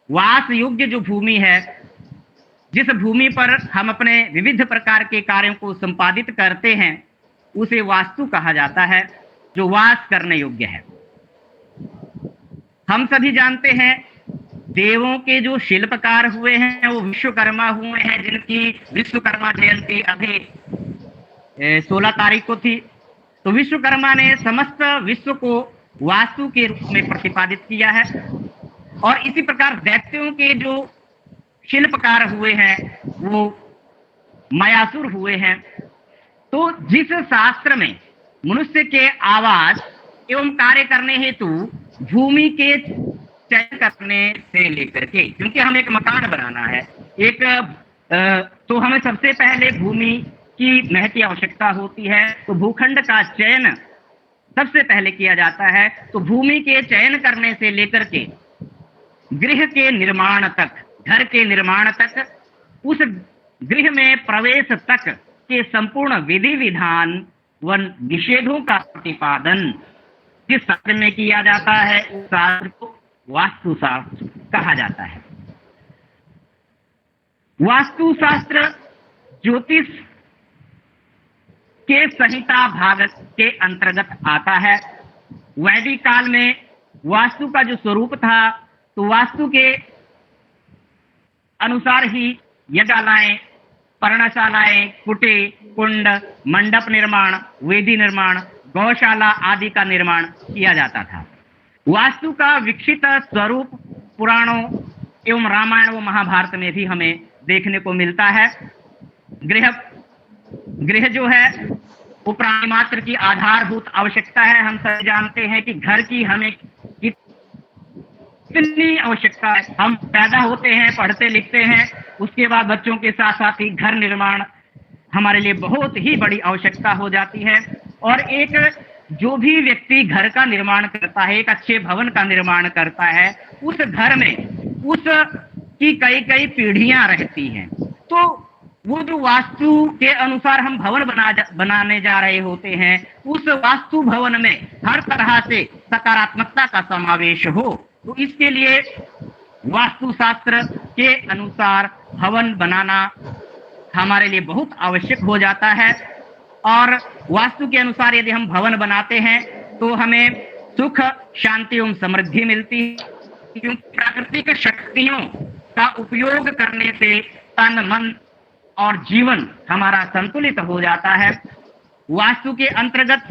वास योग्य जो भूमि है, जिस भूमि पर हम अपने विविध प्रकार के कार्यों को संपादित करते हैं, उसे वास्तु कहा जाता है, जो वास करने योग्य है। हम सभी जानते हैं देवों के जो शिल्पकार हुए हैं वो विश्वकर्मा हुए हैं, जिनकी विश्वकर्मा जयंती अभी 16 तारीख को थी। तो विश्वकर्मा ने समस्त विश्व को वास्तु के रूप में प्रतिपादित किया है। और इसी प्रकार दैत्यों के जो शिल्पकार हुए हैं वो मयासुर हुए हैं। तो जिस शास्त्र में मनुष्य के आवास एवं कार्य करने हेतु भूमि के चयन करने से लेकर के, क्योंकि हमें एक मकान बनाना है, तो हमें सबसे पहले भूमि की महती आवश्यकता होती है। तो भूखंड का चयन सबसे पहले किया जाता है। तो भूमि के चयन करने से लेकर के गृह के निर्माण तक, घर के निर्माण तक, उस गृह में प्रवेश तक के संपूर्ण विधि विधान व निषेधों का प्रतिपादन जिस शास्त्र में किया जाता है उस शास्त्र को वास्तुशास्त्र कहा जाता है। वास्तुशास्त्र ज्योतिष के संहिता भाग के अंतर्गत आता है। वैदिक काल में वास्तु का जो स्वरूप था, तो वास्तु के अनुसार ही यज्ञालाएं पर्णशालाएं, कुटी, कुंड, मंडप निर्माण, वेदी निर्माण, गौशाला आदि का निर्माण किया जाता था। वास्तु का विकसित स्वरूप पुराणों एवं रामायण व महाभारत में भी हमें देखने को मिलता है। गृह जो है वो प्राणी मात्र की आधारभूत आवश्यकता है। हम सब जानते हैं कि घर की हमें कितनी आवश्यकता है। हम पैदा होते हैं, पढ़ते लिखते हैं, उसके बाद बच्चों के साथ साथ ही घर निर्माण हमारे लिए बहुत ही बड़ी आवश्यकता हो जाती है। और एक जो भी व्यक्ति घर का निर्माण करता है, एक अच्छे भवन का निर्माण करता है, उस घर में उसकी कई कई पीढ़ियां रहती हैं। तो वो जो वास्तु के अनुसार हम भवन बनाने जा रहे होते हैं, उस वास्तु भवन में हर तरह से सकारात्मकता का समावेश हो, तो इसके लिए वास्तुशास्त्र के अनुसार भवन बनाना हमारे लिए बहुत आवश्यक हो जाता है। और वास्तु के अनुसार यदि हम भवन बनाते हैं तो हमें सुख, शांति एवं समृद्धि मिलती है, क्योंकि प्राकृतिक शक्तियों का उपयोग करने से तन, मन और जीवन हमारा संतुलित हो जाता है। वास्तु के अंतर्गत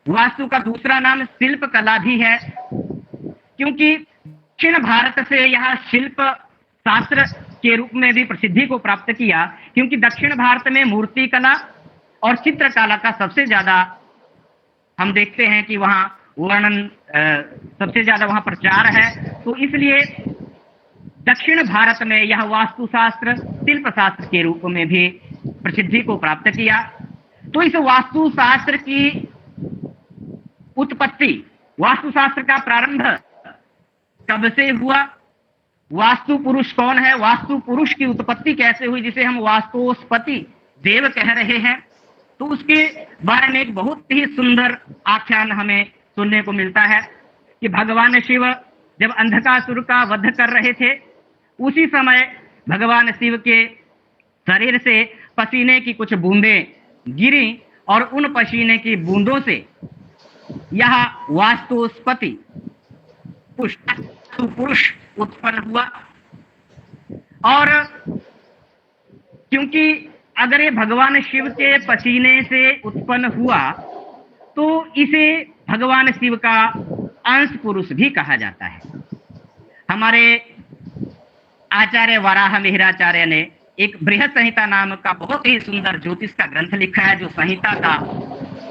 वास्तु का दूसरा नाम शिल्प कला भी है, क्योंकि दक्षिण भारत से यह शिल्प शास्त्र के रूप में भी प्रसिद्धि को प्राप्त किया, क्योंकि दक्षिण भारत में मूर्ति कला और चित्रकला का सबसे ज्यादा हम देखते हैं कि वहाँ वर्णन सबसे ज्यादा वहाँ प्रचार है। तो इसलिए दक्षिण भारत में यह वास्तुशास्त्र शिल्प शास्त्र के रूप में भी प्रसिद्धि को प्राप्त किया। तो इस वास्तुशास्त्र की उत्पत्ति, वास्तुशास्त्र का प्रारंभ कब से हुआ, वास्तु पुरुष कौन है, वास्तु पुरुष की उत्पत्ति कैसे हुई, जिसे हम वास्तुस्पति देव कह रहे हैं, तो उसके बारे में एक बहुत ही सुंदर आख्यान हमें सुनने को मिलता है कि भगवान शिव जब अंधकासुर का वध कर रहे थे, उसी समय भगवान शिव के शरीर से पसीने की कुछ बूंदें गिरी और उन पसीने की बूंदों से यह वास्तुस्पति पुरुष उत्पन्न हुआ। और क्योंकि अगर ये भगवान शिव के पसीने से उत्पन्न हुआ तो इसे भगवान शिव का अंश पुरुष भी कहा जाता है। हमारे आचार्य वराह मिहिराचार्य ने एक बृहद संहिता नाम का बहुत ही सुंदर ज्योतिष का ग्रंथ लिखा है, जो संहिता का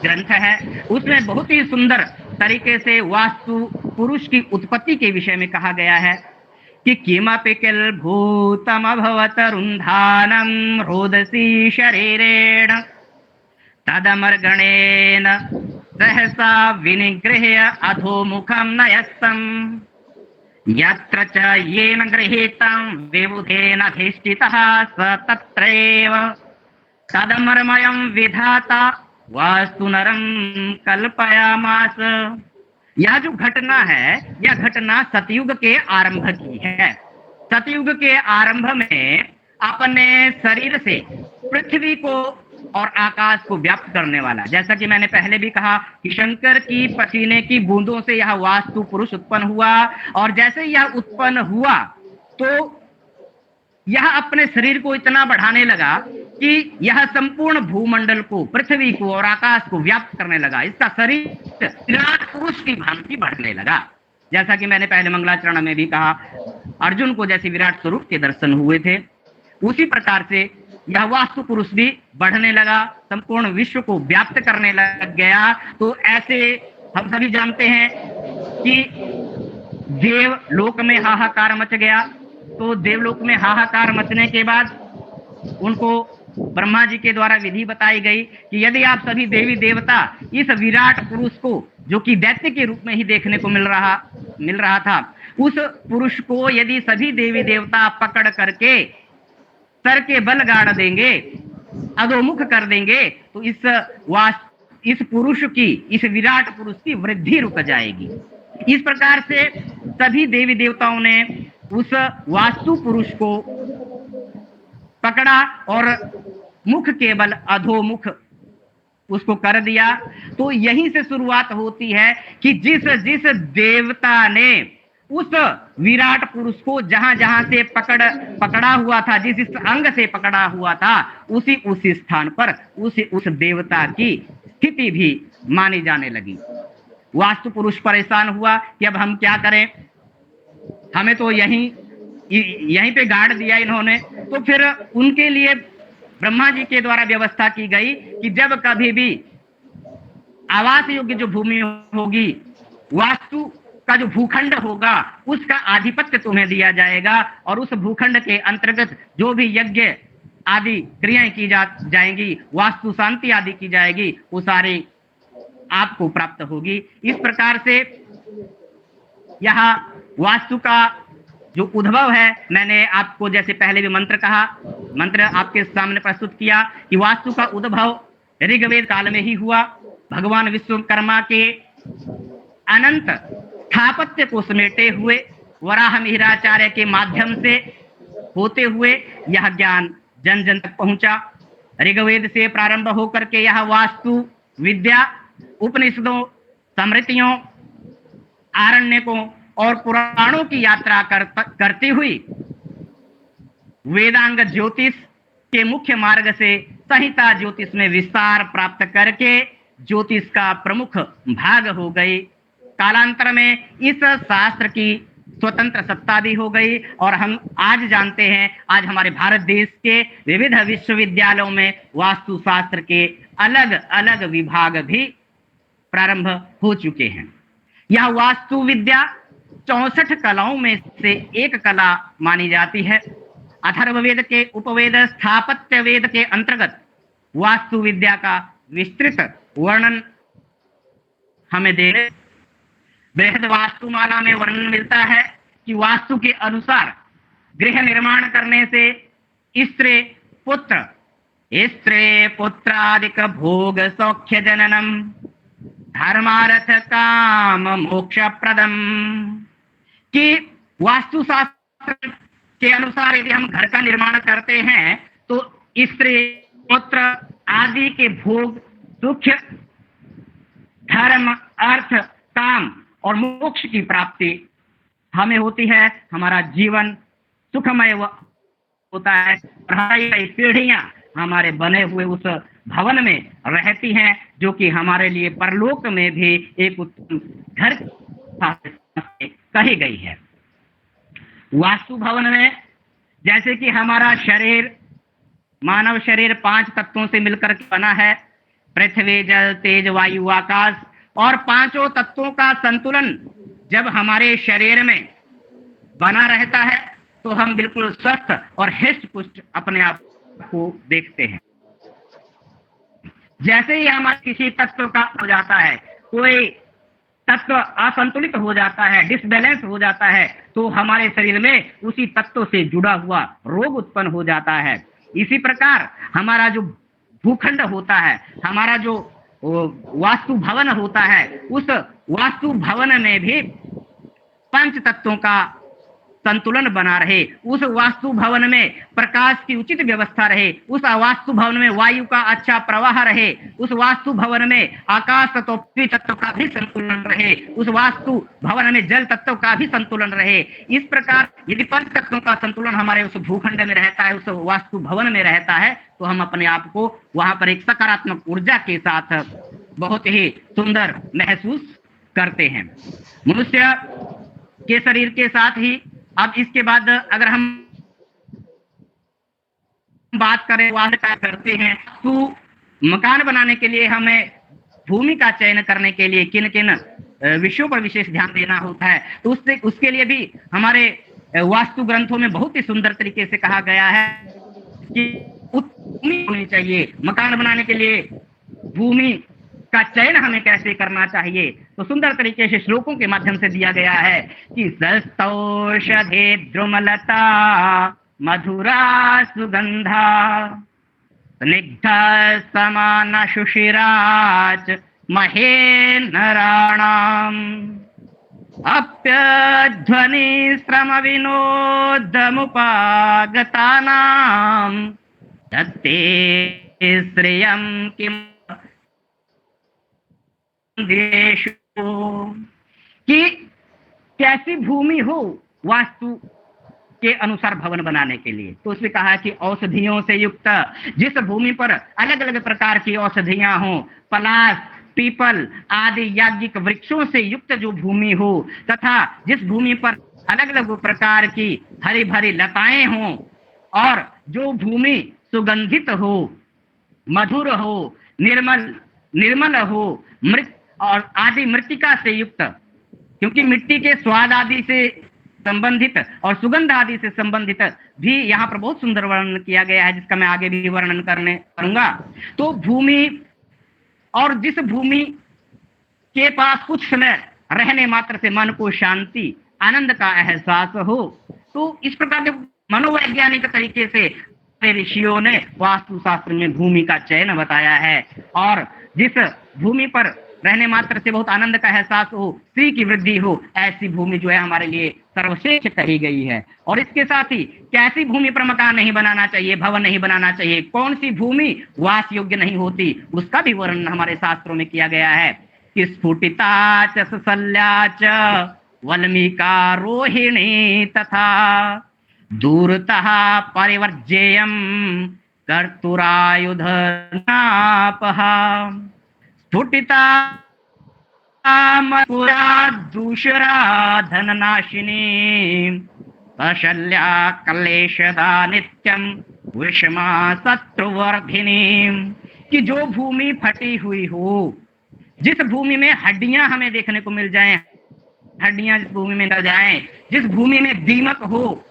ग्रंथ है। उसमें बहुत ही सुंदर तरीके से वास्तु पुरुष की उत्पत्ति के विषय में कहा गया है कि किमपि किल भूतम अभवत रुन्धानं रोदसी शरीरेण तदमर्गणेन सहसा विनिगृह्य अधोमुखं नयस्तम् यत्र च येन गृहीतं विबुधेन अधिष्ठितः स तत्रैव तदमर्मयं विधाता वास्तुनरं कल्पयामास। यह जो घटना है, यह घटना सतयुग के आरंभ की है। सतयुग के आरंभ में अपने शरीर से पृथ्वी को और आकाश को व्याप्त करने वाला, जैसा कि मैंने पहले भी कहा कि शंकर की पसीने की बूंदों से यह वास्तु पुरुष उत्पन्न हुआ, और जैसे यह उत्पन्न हुआ तो यह अपने शरीर को इतना बढ़ाने लगा कि यह संपूर्ण भूमंडल को, पृथ्वी को और आकाश को व्याप्त करने लगा। इसका शरीर विराट पुरुष की भांति बढ़ने लगा। जैसा कि मैंने पहले मंगलाचरण में भी कहा, अर्जुन को जैसे विराट स्वरूप के दर्शन हुए थे, उसी प्रकार से यह वास्तु पुरुष भी बढ़ने लगा, संपूर्ण विश्व को व्याप्त करने लग गया। तो ऐसे हम सभी जानते हैं कि देव लोक में हाहाकार मच गया। तो देवलोक में हाहाकार मचने के बाद उनको ब्रह्मा जी के द्वारा विधि बताई गई कि यदि आप सभी देवी देवता इस विराट पुरुष को, जो कि दैत्य के रूप में ही देखने को मिल रहा था, उस पुरुष को यदि सभी देवी देवता पकड़ करके सर के बल गाड़ देंगे, अधोमुख कर देंगे, तो इस पुरुष की, इस विराट पुरुष की वृद्धि रुक जाएगी। इस प्रकार से सभी देवी देवताओं ने उस वास्तु पुरुष को पकड़ा और मुख के बल अधोमुख उसको कर दिया। तो यहीं से शुरुआत होती है कि जिस जिस देवता ने उस विराट पुरुष को जहां जहां से पकड़ा हुआ था, जिस अंग से पकड़ा हुआ था, उस स्थान पर उस देवता की स्थिति भी मानी जाने लगी। वास्तु पुरुष परेशान हुआ कि अब हम क्या करें, हमें तो यहीं पे गाड़ दिया इन्होंने। तो फिर उनके लिए ब्रह्मा जी के द्वारा व्यवस्था की गई कि जब कभी भी आवास योग्य जो भूमि होगी, वास्तु का जो भूखंड होगा, उसका आधिपत्य तुम्हें दिया जाएगा और उस भूखंड के अंतर्गत जो भी यज्ञ आदि क्रियाएं की जाएंगी, वास्तु शांति आदि की जाएगी, वो सारी आपको प्राप्त होगी। इस प्रकार से यहाँ वास्तु का जो उद्भव है, मैंने आपको जैसे पहले भी मंत्र आपके सामने प्रस्तुत किया कि वास्तु का उद्भव ऋग्वेद काल में ही हुआ। भगवान विश्वकर्मा के अनंत स्थापत्य को समेटे हुए वराह मिहिराचार्य के माध्यम से होते हुए यह ज्ञान जन जन तक पहुंचा। ऋग्वेद से प्रारंभ होकर के यह वास्तु विद्या उपनिषदों, स्मृतियों, आरण्यकों और पुराणों की यात्रा करती हुई वेदांग ज्योतिष के मुख्य मार्ग से संहिता ज्योतिष में विस्तार प्राप्त करके ज्योतिष का प्रमुख भाग हो गई। कालांतर में इस शास्त्र की स्वतंत्र सत्ता भी हो गई और हम आज जानते हैं, आज हमारे भारत देश के विविध विश्वविद्यालयों में वास्तु शास्त्र के अलग अलग विभाग भी प्रारंभ हो चुके हैं। यह वास्तु विद्या 64 कलाओं में से एक कला मानी जाती है। अथर्ववेद के उपवेद स्थापत्य वेद के अंतर्गत वास्तु विद्या का विस्तृत वर्णन हमें देने बृहद वास्तुमाला में वर्णन मिलता है कि वास्तु के अनुसार गृह निर्माण करने से स्त्री पुत्रादिक भोग सौख्य जननम धर्मार्थ काम मोक्ष प्रदम, कि वास्तु शास्त्र के अनुसार यदि हम घर का निर्माण करते हैं तो स्त्री पुत्र आदि के भोग, सुख, धर्म, अर्थ, काम और मोक्ष की प्राप्ति हमें होती है। हमारा जीवन सुखमय होता है। पीढ़ियां हमारे बने हुए उस भवन में रहती हैं, जो कि हमारे लिए परलोक में भी एक उत्तम घर कही गई है। वास्तु भवन में जैसे कि हमारा शरीर, मानव शरीर 5 तत्वों से मिलकर के बना है, पृथ्वी, जल, तेज, वायु, आकाश, और 5 तत्वों का संतुलन जब हमारे शरीर में बना रहता है तो हम बिल्कुल स्वस्थ और हृष्ट पुष्ट अपने आप को देखते हैं। जैसे ही हमारे किसी तत्व का हो जाता है, कोई तत्व असंतुलित हो जाता है, डिसबैलेंस हो जाता है, तो हमारे शरीर में उसी तत्व से जुड़ा हुआ रोग उत्पन्न हो जाता है। इसी प्रकार हमारा जो भूखंड होता है, हमारा जो वास्तु भवन होता है, उस वास्तु भवन में भी 5 तत्वों का संतुलन बना रहे, उस वास्तु भवन में प्रकाश की उचित व्यवस्था रहे, उस वास्तु भवन में वायु का अच्छा प्रवाह रहे, उस वास्तु भवन में आकाश तत्व, पृथ्वी तत्व का भी संतुलन रहे, उस वास्तु भवन में जल तत्व का भी संतुलन रहे। इस प्रकार यदि 5 तत्वों का संतुलन हमारे उस भूखंड में रहता है, उस वास्तु भवन में रहता है, तो हम अपने आप को वहां पर एक सकारात्मक ऊर्जा के साथ बहुत ही सुंदर महसूस करते हैं। मनुष्य के शरीर के साथ ही अब इसके बाद अगर हम बात करें वह क्या करते हैं, तो मकान बनाने के लिए हमें भूमि का चयन करने के लिए किन किन विषयों पर विशेष ध्यान देना होता है, तो उसके लिए भी हमारे वास्तु ग्रंथों में बहुत ही सुंदर तरीके से कहा गया है कि भूमि होनी चाहिए। मकान बनाने के लिए भूमि का चयन हमें कैसे करना चाहिए, तो सुंदर तरीके से श्लोकों के माध्यम से दिया गया है कि सस्तौषधे द्रुमलता मधुरा सुगंधा स्निग्ध समान शुशिराच महे नराणाम अप्यध्वनि श्रम विनोदमुपागतानाम दत्ते श्रेयं किम देशो, कि कैसी भूमि हो वास्तु के अनुसार भवन बनाने के लिए। तो उसने कहा कि औषधियों से युक्त, जिस भूमि पर अलग अलग प्रकार की औषधियां हो, पलाश, पीपल आदि याज्ञिक वृक्षों से युक्त जो भूमि हो, तथा जिस भूमि पर अलग अलग प्रकार की हरी भरी लताएं हों, और जो भूमि सुगंधित हो, मधुर हो, निर्मल हो, मृत और आदि मृतिका से युक्त, क्योंकि मिट्टी के स्वाद आदि से संबंधित और सुगंध आदि से संबंधित भी यहाँ पर बहुत सुंदर वर्णन किया गया है, जिसका मैं आगे भी वर्णन करूंगा। तो भूमि, और जिस भूमि के पास कुछ समय रहने मात्र से मन को शांति आनंद का एहसास हो, तो इस प्रकार के मनोवैज्ञानिक तरीके से ऋषियों ने वास्तुशास्त्र में भूमि का चयन बताया है। और जिस भूमि पर रहने मात्र से बहुत आनंद का एहसास हो, स्त्री की वृद्धि हो, ऐसी भूमि जो है हमारे लिए सर्वश्रेष्ठ कही गई है। और इसके साथ ही कैसी भूमि पर मकान नहीं बनाना चाहिए, भवन नहीं बनाना चाहिए, कौन सी भूमि वास योग्य नहीं होती, उसका भी वर्णन हमारे शास्त्रों में किया गया है कि स्फुटिता च ससल्या च वल्मीका रोहिणी तथा दूरतः परिवर्जेयम कर्तुरायुध नापहा स्फुटिता दूषरा धननाशिनी अशल्या कलेशदा नित्यम विषमा शत्रुवर्धिनी। कि जो भूमि फटी हुई हो, जिस भूमि में हड्डियां हमें देखने को मिल जाएं, हड्डियां जिस भूमि में निकल जाएं, जिस भूमि में दीमक हो,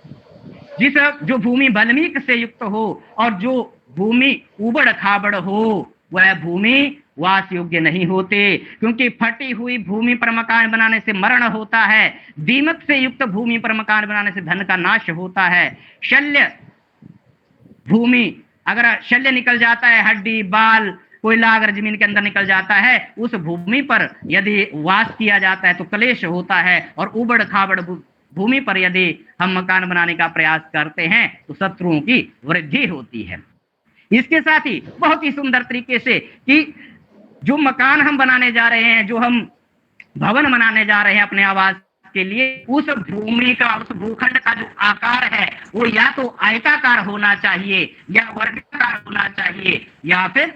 जो भूमि बल्मीक से युक्त हो, और जो भूमि उबड़ खाबड़ हो, वह भूमि वास योग्य नहीं होते। क्योंकि फटी हुई भूमि पर मकान बनाने से मरण होता है, दीमक से युक्त भूमि पर मकान बनाने से धन का नाश होता है। शल्य भूमि, अगर शल्य निकल जाता है, हड्डी बाल कोयला अगर जमीन के अंदर निकल जाता है, उस भूमि पर यदि वास किया जाता है तो क्लेश होता है। और उबड़ खाबड़ भूमि पर यदि हम मकान बनाने का प्रयास करते हैं तो शत्रुओं की वृद्धि होती है। इसके साथ ही बहुत ही सुंदर तरीके से कि जो मकान हम बनाने जा रहे हैं, जो हम भवन बनाने जा रहे हैं अपने आवास के लिए, उस भूमि का, उस भूखंड का जो आकार है वो या तो आयताकार होना चाहिए, या वर्गाकार होना चाहिए, या फिर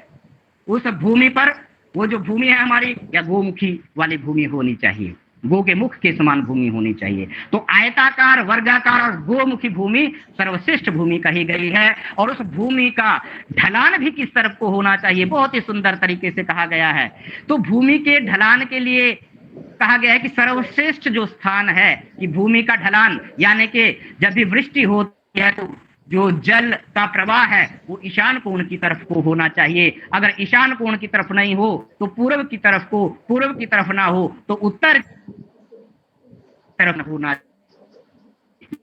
उस भूमि पर वो जो भूमि है हमारी, या गोमुखी वाली भूमि होनी चाहिए, गो के मुख के समान भूमि होनी चाहिए। तो आयताकार, वर्गाकार और गोमुखी भूमि सर्वश्रेष्ठ भूमि कही गई है। और उस भूमि का ढलान भी किस तरफ को होना चाहिए, बहुत ही सुंदर तरीके से कहा गया है। तो भूमि के ढलान के लिए कहा गया है कि सर्वश्रेष्ठ जो स्थान है कि भूमि का ढलान, यानी कि जब भी वृष्टि होती है तो जो जल का प्रवाह है वो ईशान कोण की तरफ को होना चाहिए। अगर ईशान कोण की तरफ नहीं हो तो पूर्व की तरफ को, पूर्व की तरफ ना हो तो उत्तर तरफ होना।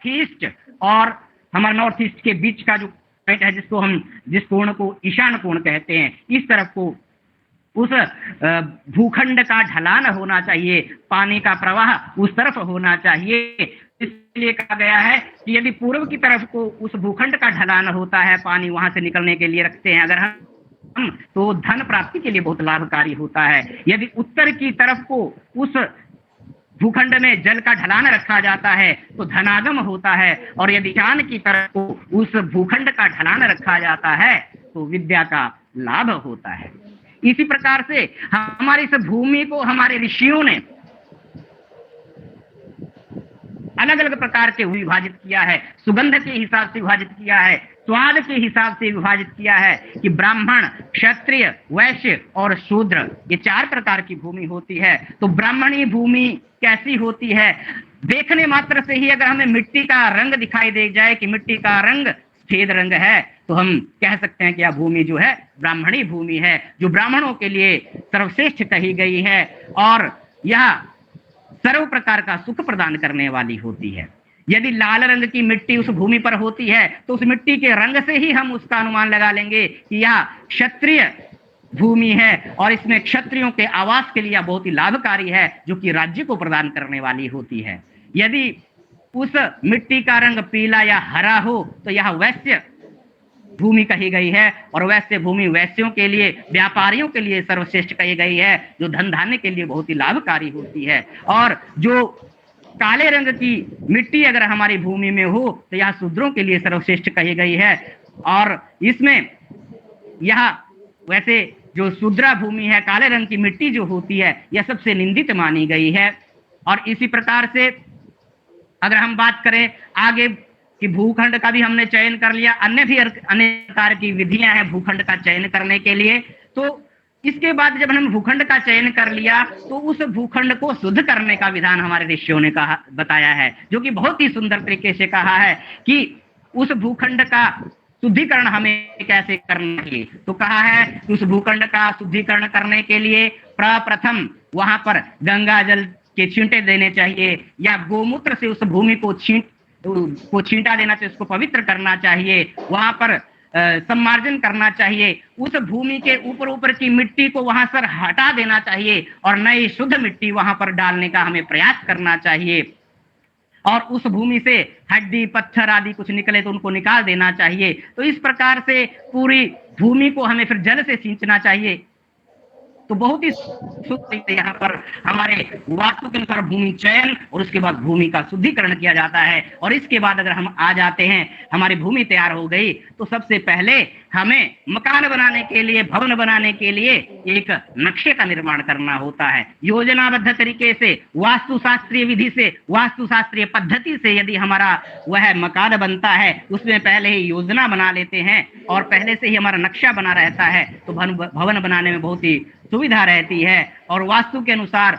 ईस्ट और हमारे नॉर्थ ईस्ट के बीच का जो पॉइंट है, जिसको हम, जिस कोण को ईशान कोण कहते हैं, इस तरफ को उस भूखंड का ढलान होना चाहिए, पानी का प्रवाह उस तरफ होना चाहिए। इसलिए कहा गया है कि यदि पूर्व की तरफ को उस भूखंड का ढलान होता है, पानी वहां से निकलने के लिए रखते हैं अगर हम, तो धन प्राप्ति के लिए बहुत लाभकारी होता है। यदि उत्तर की तरफ को उस भूखंड में जल का ढलान रखा जाता है तो धनागम होता है, और यदि ईशान की तरफ को उस भूखंड का ढलान रखा जाता है तो विद्या का लाभ होता है। इसी प्रकार से हमारी इस भूमि को हमारे ऋषियों ने अलग अलग प्रकार के विभाजित किया है, सुगंध के हिसाब से विभाजित किया है, स्वाद के हिसाब से विभाजित किया है कि ब्राह्मण, क्षत्रिय, वैश्य और शूद्र, ये 4 प्रकार की भूमि होती है। तो ब्राह्मणी भूमि कैसी होती है, देखने मात्र से ही अगर हमें मिट्टी का रंग दिखाई दे जाए कि मिट्टी का रंग सफेद रंग है, तो हम कह सकते हैं कि यह भूमि जो है ब्राह्मणी भूमि है, जो ब्राह्मणों के लिए सर्वश्रेष्ठ कही गई है, और यह सर्व प्रकार का सुख प्रदान करने वाली होती है। यदि लाल रंग की मिट्टी उस भूमि पर होती है तो उस मिट्टी के रंग से ही हम उसका अनुमान लगा लेंगे कि यह क्षत्रिय भूमि है, और इसमें क्षत्रियों के आवास के लिए यह बहुत ही लाभकारी है, जो कि राज्य को प्रदान करने वाली होती है। यदि उस मिट्टी का रंग पीला या हरा हो तो यह वैश्य भूमि कही गई है, और वैश्य भूमि वैश्यों के लिए, व्यापारियों के लिए सर्वश्रेष्ठ कही गई है, जो धन धान्य के लिए बहुत ही लाभकारी होती है। और जो काले रंग की मिट्टी अगर हमारी भूमि में हो तो यह शूद्रों के लिए सर्वश्रेष्ठ कही गई है। और इसमें यह वैसे जो शूद्रा भूमि है, काले रंग की मिट्टी जो होती है, यह सबसे निंदित मानी गई है। और इसी प्रकार से अगर हम बात करें आगे कि भूखंड का भी हमने चयन कर लिया, अन्य भी अनेक प्रकार की विधियां हैं भूखंड का चयन करने के लिए। तो इसके बाद जब हमने भूखंड का चयन कर लिया तो उस भूखंड को शुद्ध करने का विधान हमारे ऋषियों ने कहा बताया है, जो कि बहुत ही सुंदर तरीके से कहा है कि उस भूखंड का शुद्धिकरण हमें कैसे करना चाहिए। तो कहा है कि उस भूखंड का शुद्धिकरण करने के लिए प्रथम वहां पर गंगा जल के छींटे देने चाहिए, या गोमूत्र से उस भूमि को छींटा देना चाहिए, उसको पवित्र करना चाहिए, वहां पर सम्मार्जन करना चाहिए, उस भूमि के ऊपर की मिट्टी को वहां से हटा देना चाहिए और नई शुद्ध मिट्टी वहां पर डालने का हमें प्रयास करना चाहिए। और उस भूमि से हड्डी पत्थर आदि कुछ निकले तो उनको निकाल देना चाहिए। तो इस प्रकार से पूरी भूमि को हमें फिर जल से सींचना चाहिए। तो बहुत ही शुद्ध यहाँ पर हमारे वास्तु के अनुसार भूमि चयन और उसके बाद भूमि का शुद्धिकरण किया जाता है। और इसके बाद अगर हम आ जाते हैं, हमारी भूमि तैयार हो गई तो सबसे पहले हमें मकान बनाने के लिए, भवन बनाने के लिए एक नक्शे का निर्माण करना होता है। योजनाबद्ध तरीके से, वास्तुशास्त्रीय विधि से, वास्तुशास्त्रीय पद्धति से यदि हमारा वह मकान बनता है, उसमें पहले ही योजना बना लेते हैं और पहले से ही हमारा नक्शा बना रहता है, तो भवन बनाने में बहुत ही सुविधा रहती है। और वास्तु के अनुसार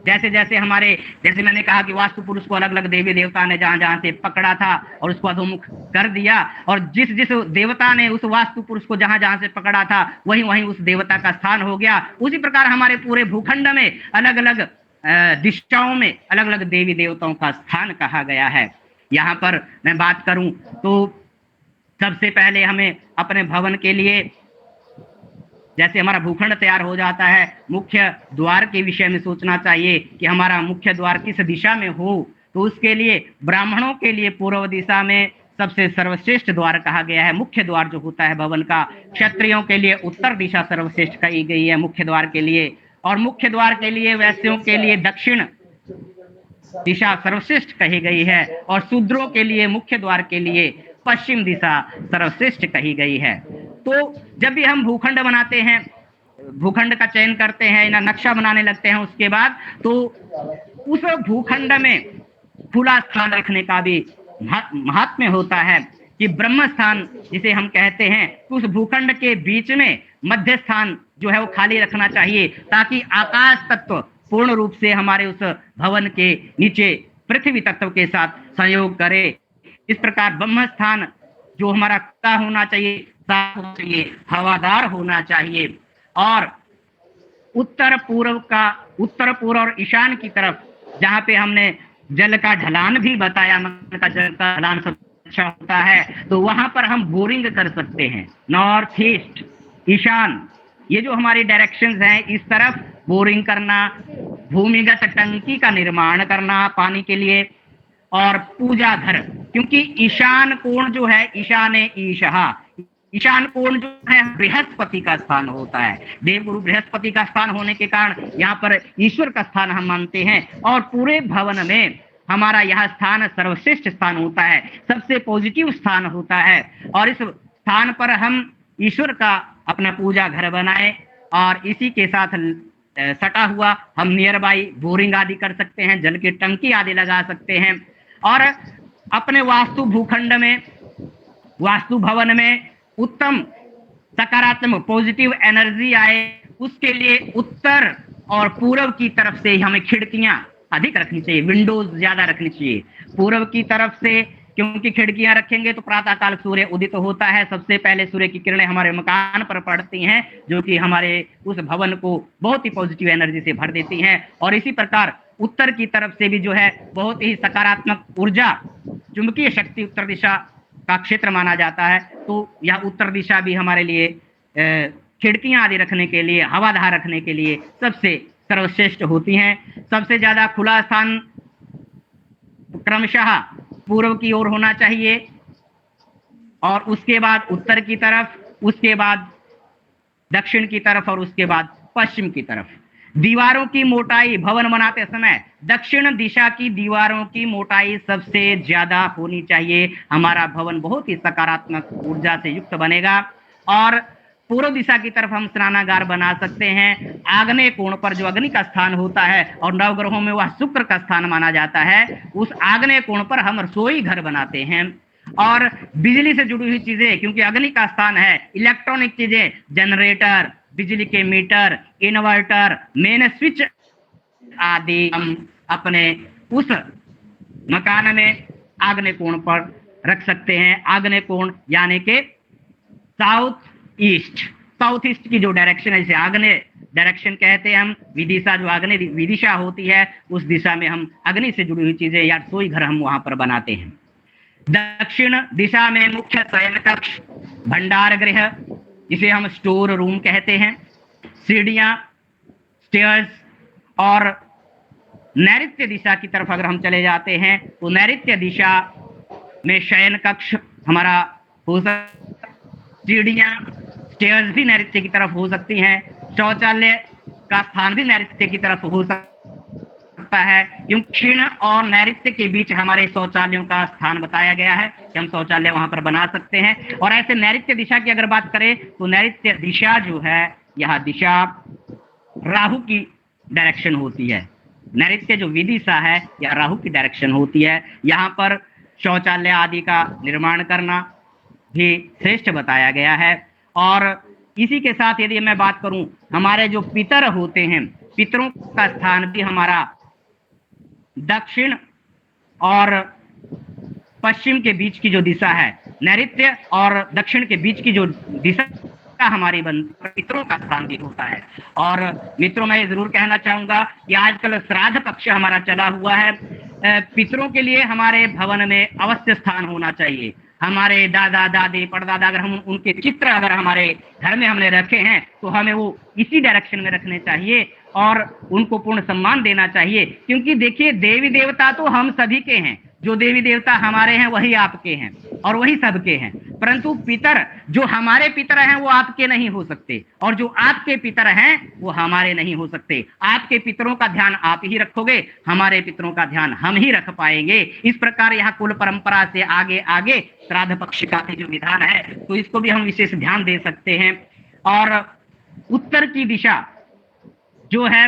जैसे जैसे मैंने कहा कि वास्तु पुरुष को अलग अलग देवी देवता ने जहां जहां से पकड़ा था और उसको अधोमुख कर दिया, और जिस जिस देवता ने उस वास्तु पुरुष को जहां जहां से पकड़ा था वहीं वहीं उस देवता का स्थान हो गया। उसी प्रकार हमारे पूरे भूखंड में अलग अलग दिशाओं में अलग अलग देवी देवताओं का स्थान कहा गया है। यहाँ पर मैं बात करूं तो सबसे पहले हमें अपने भवन के लिए, जैसे हमारा भूखंड तैयार हो जाता है, मुख्य द्वार के विषय में सोचना चाहिए कि हमारा मुख्य द्वार किस दिशा में हो। तो उसके लिए ब्राह्मणों के लिए पूर्व दिशा में सबसे सर्वश्रेष्ठ द्वार कहा गया है, मुख्य द्वार जो होता है भवन का। क्षत्रियों के लिए उत्तर दिशा सर्वश्रेष्ठ कही गई है मुख्य द्वार के लिए, और मुख्य द्वार के लिए वैश्यों के लिए दक्षिण दिशा सर्वश्रेष्ठ कही गई है, और शूद्रों के लिए मुख्य द्वार के लिए पश्चिम दिशा सर्वश्रेष्ठ कही गई है। तो जब भी हम भूखंड बनाते हैं, भूखंड का चयन करते हैं, ना नक्शा बनाने लगते हैं, उसके बाद तो उस भूखंड में खुला स्थान रखने का भी महात्म्य होता है कि ब्रह्म स्थान जिसे हम कहते हैं, उस भूखंड के बीच में मध्य स्थान जो है वो खाली रखना चाहिए, ताकि आकाश तत्व पूर्ण रूप से हमारे उस भवन के नीचे पृथ्वी तत्व के साथ संयोग करे। इस प्रकार ब्रह्म स्थान जो हमारा खुला होना चाहिए, साफ होना चाहिए, हवादार होना चाहिए। और उत्तर पूर्व और ईशान की तरफ जहाँ पे हमने जल का ढलान भी बताया, मन का जल का ढलान सब अच्छा होता है, तो वहां पर हम बोरिंग कर सकते हैं। नॉर्थ ईस्ट, ईशान, ये जो हमारी डायरेक्शंस हैं, इस तरफ बोरिंग करना, भूमिगत टंकी का निर्माण करना पानी के लिए, और पूजा घर, क्योंकि ईशान कोण जो है, ईशान कोण जो है बृहस्पति का स्थान होता है। देवगुरु बृहस्पति का स्थान होने के कारण यहाँ पर ईश्वर का स्थान हम मानते हैं, और पूरे भवन में हमारा यह स्थान सर्वश्रेष्ठ स्थान होता है, सबसे पॉजिटिव स्थान होता है। और इस स्थान पर हम ईश्वर का अपना पूजा घर बनाए, और इसी के साथ सटा हुआ हम नियर बाई बोरिंग आदि कर सकते हैं, जल की टंकी आदि लगा सकते हैं। और अपने वास्तु भूखंड में, वास्तु भवन में उत्तम सकारात्मक पॉजिटिव एनर्जी आए, उसके लिए उत्तर और पूर्व की तरफ से हमें खिड़कियां अधिक रखनी चाहिए, विंडोज ज्यादा रखनी चाहिए पूर्व की तरफ से, क्योंकि खिड़कियां रखेंगे तो प्रातःकाल सूर्य उदित होता है, सबसे पहले सूर्य की किरणें हमारे मकान पर पड़ती हैं, जो कि हमारे उस भवन को बहुत ही पॉजिटिव एनर्जी से भर देती हैं। और इसी प्रकार उत्तर की तरफ से भी जो है बहुत ही सकारात्मक ऊर्जा, चुंबकीय शक्ति उत्तर दिशा का क्षेत्र माना जाता है। तो यह उत्तर दिशा भी हमारे लिए खिड़कियां आदि रखने के लिए, हवादार रखने के लिए सबसे सर्वश्रेष्ठ होती हैं। सबसे ज्यादा खुला स्थान क्रमशः पूर्व की ओर होना चाहिए, और उसके बाद उत्तर की तरफ, उसके बाद दक्षिण की तरफ, और उसके बाद पश्चिम की तरफ। दीवारों की मोटाई भवन बनाते समय दक्षिण दिशा की दीवारों की मोटाई सबसे ज्यादा होनी चाहिए। हमारा भवन बहुत ही सकारात्मक ऊर्जा से युक्त बनेगा। और पूर्व दिशा की तरफ हम स्नानागार बना सकते हैं। आग्नेय कोण पर जो अग्नि का स्थान होता है और नवग्रहों में वह शुक्र का स्थान माना जाता है, उस आग्नेय कोण पर हम रसोई घर बनाते हैं। और बिजली से जुड़ी हुई चीजें, क्योंकि अग्नि का स्थान है, इलेक्ट्रॉनिक चीजें, जनरेटर, बिजली के मीटर, इन्वर्टर, मेन स्विच आदि हम अपने उस मकान में आग्नेय कोण पर रख सकते हैं। आग्नेय कोण यानी कि साउथ ईस्ट की जो डायरेक्शन है, इसे आग्नेय डायरेक्शन कहते हैं हम। विदिशा, जो आग्नेय विदिशा होती है, उस दिशा में हम अग्नि से जुड़ी हुई चीजें या रसोई घर हम वहां पर बनाते हैं। दक्षिण दिशा में मुख्य शयन कक्ष, भंडार गृह, जिसे हम स्टोर रूम कहते हैं, सीढ़ियां, स्टेयर्स। और नैऋत्य दिशा की तरफ अगर हम चले जाते हैं तो नैऋत्य दिशा में शयन कक्ष हमारा हो सकता, सीढ़ियां, स्टेयर्स भी नैऋत्य की तरफ हो सकती हैं। शौचालय का स्थान भी नैऋत्य की तरफ हो सकता है, क्योंकि दक्षिण और नैऋत्य के बीच हमारे शौचालयों का स्थान बताया गया है कि हम शौचालय वहां पर बना सकते हैं। और ऐसे नैऋत्य दिशा की अगर बात करें तो नैऋत्य दिशा जो है, यह दिशा राहु की डायरेक्शन होती है। नैऋत्य जो विदिशा है, यह राहु की डायरेक्शन होती है। यहाँ पर शौचालय आदि का निर्माण करना भी श्रेष्ठ बताया गया है। और इसी के साथ यदि मैं बात करूं, हमारे जो पितर होते हैं, पितरों का स्थान भी हमारा दक्षिण और पश्चिम के बीच की जो दिशा है, नैऋत्य और दक्षिण के बीच की जो दिशा हमारी पितरों का स्थान भी होता है। और मित्रों, मैं जरूर कहना चाहूंगा कि आजकल श्राद्ध पक्ष हमारा चला हुआ है। पितरों के लिए हमारे भवन में अवश्य स्थान होना चाहिए। हमारे दादा दादी परदादा, अगर हम उनके चित्र अगर हमारे घर में हमने रखे हैं तो हमें वो इसी डायरेक्शन में रखने चाहिए और उनको पूर्ण सम्मान देना चाहिए। क्योंकि देखिए, देवी देवता तो हम सभी के हैं, जो देवी देवता हमारे हैं वही आपके हैं और वही सबके हैं। परंतु पितर, जो हमारे पितर हैं वो आपके नहीं हो सकते, और जो आपके पितर हैं वो हमारे नहीं हो सकते। आपके पितरों का ध्यान आप ही रखोगे, हमारे पितरों का ध्यान हम ही रख पाएंगे। इस प्रकार यहाँ कुल परंपरा से आगे आगे श्राद्ध पक्ष का जो विधान है, तो इसको भी हम विशेष ध्यान दे सकते हैं। और उत्तर की दिशा जो है,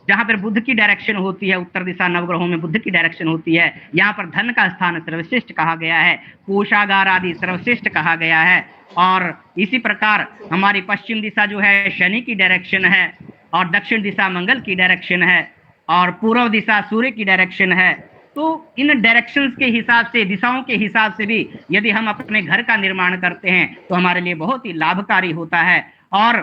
जहां पर बुध की डायरेक्शन होती है, उत्तर दिशा नवग्रहों में बुध की डायरेक्शन होती है, यहाँ पर धन का स्थान सर्वश्रेष्ठ कहा गया है, कोषागार आदि सर्वश्रेष्ठ कहा गया है। और इसी प्रकार हमारी पश्चिम दिशा जो है शनि की डायरेक्शन है, और दक्षिण दिशा मंगल की डायरेक्शन है, और पूर्व दिशा सूर्य की डायरेक्शन है। तो इन डायरेक्शंस के हिसाब से, दिशाओं के हिसाब से भी यदि हम अपने घर का निर्माण करते हैं तो हमारे लिए बहुत ही लाभकारी होता है। और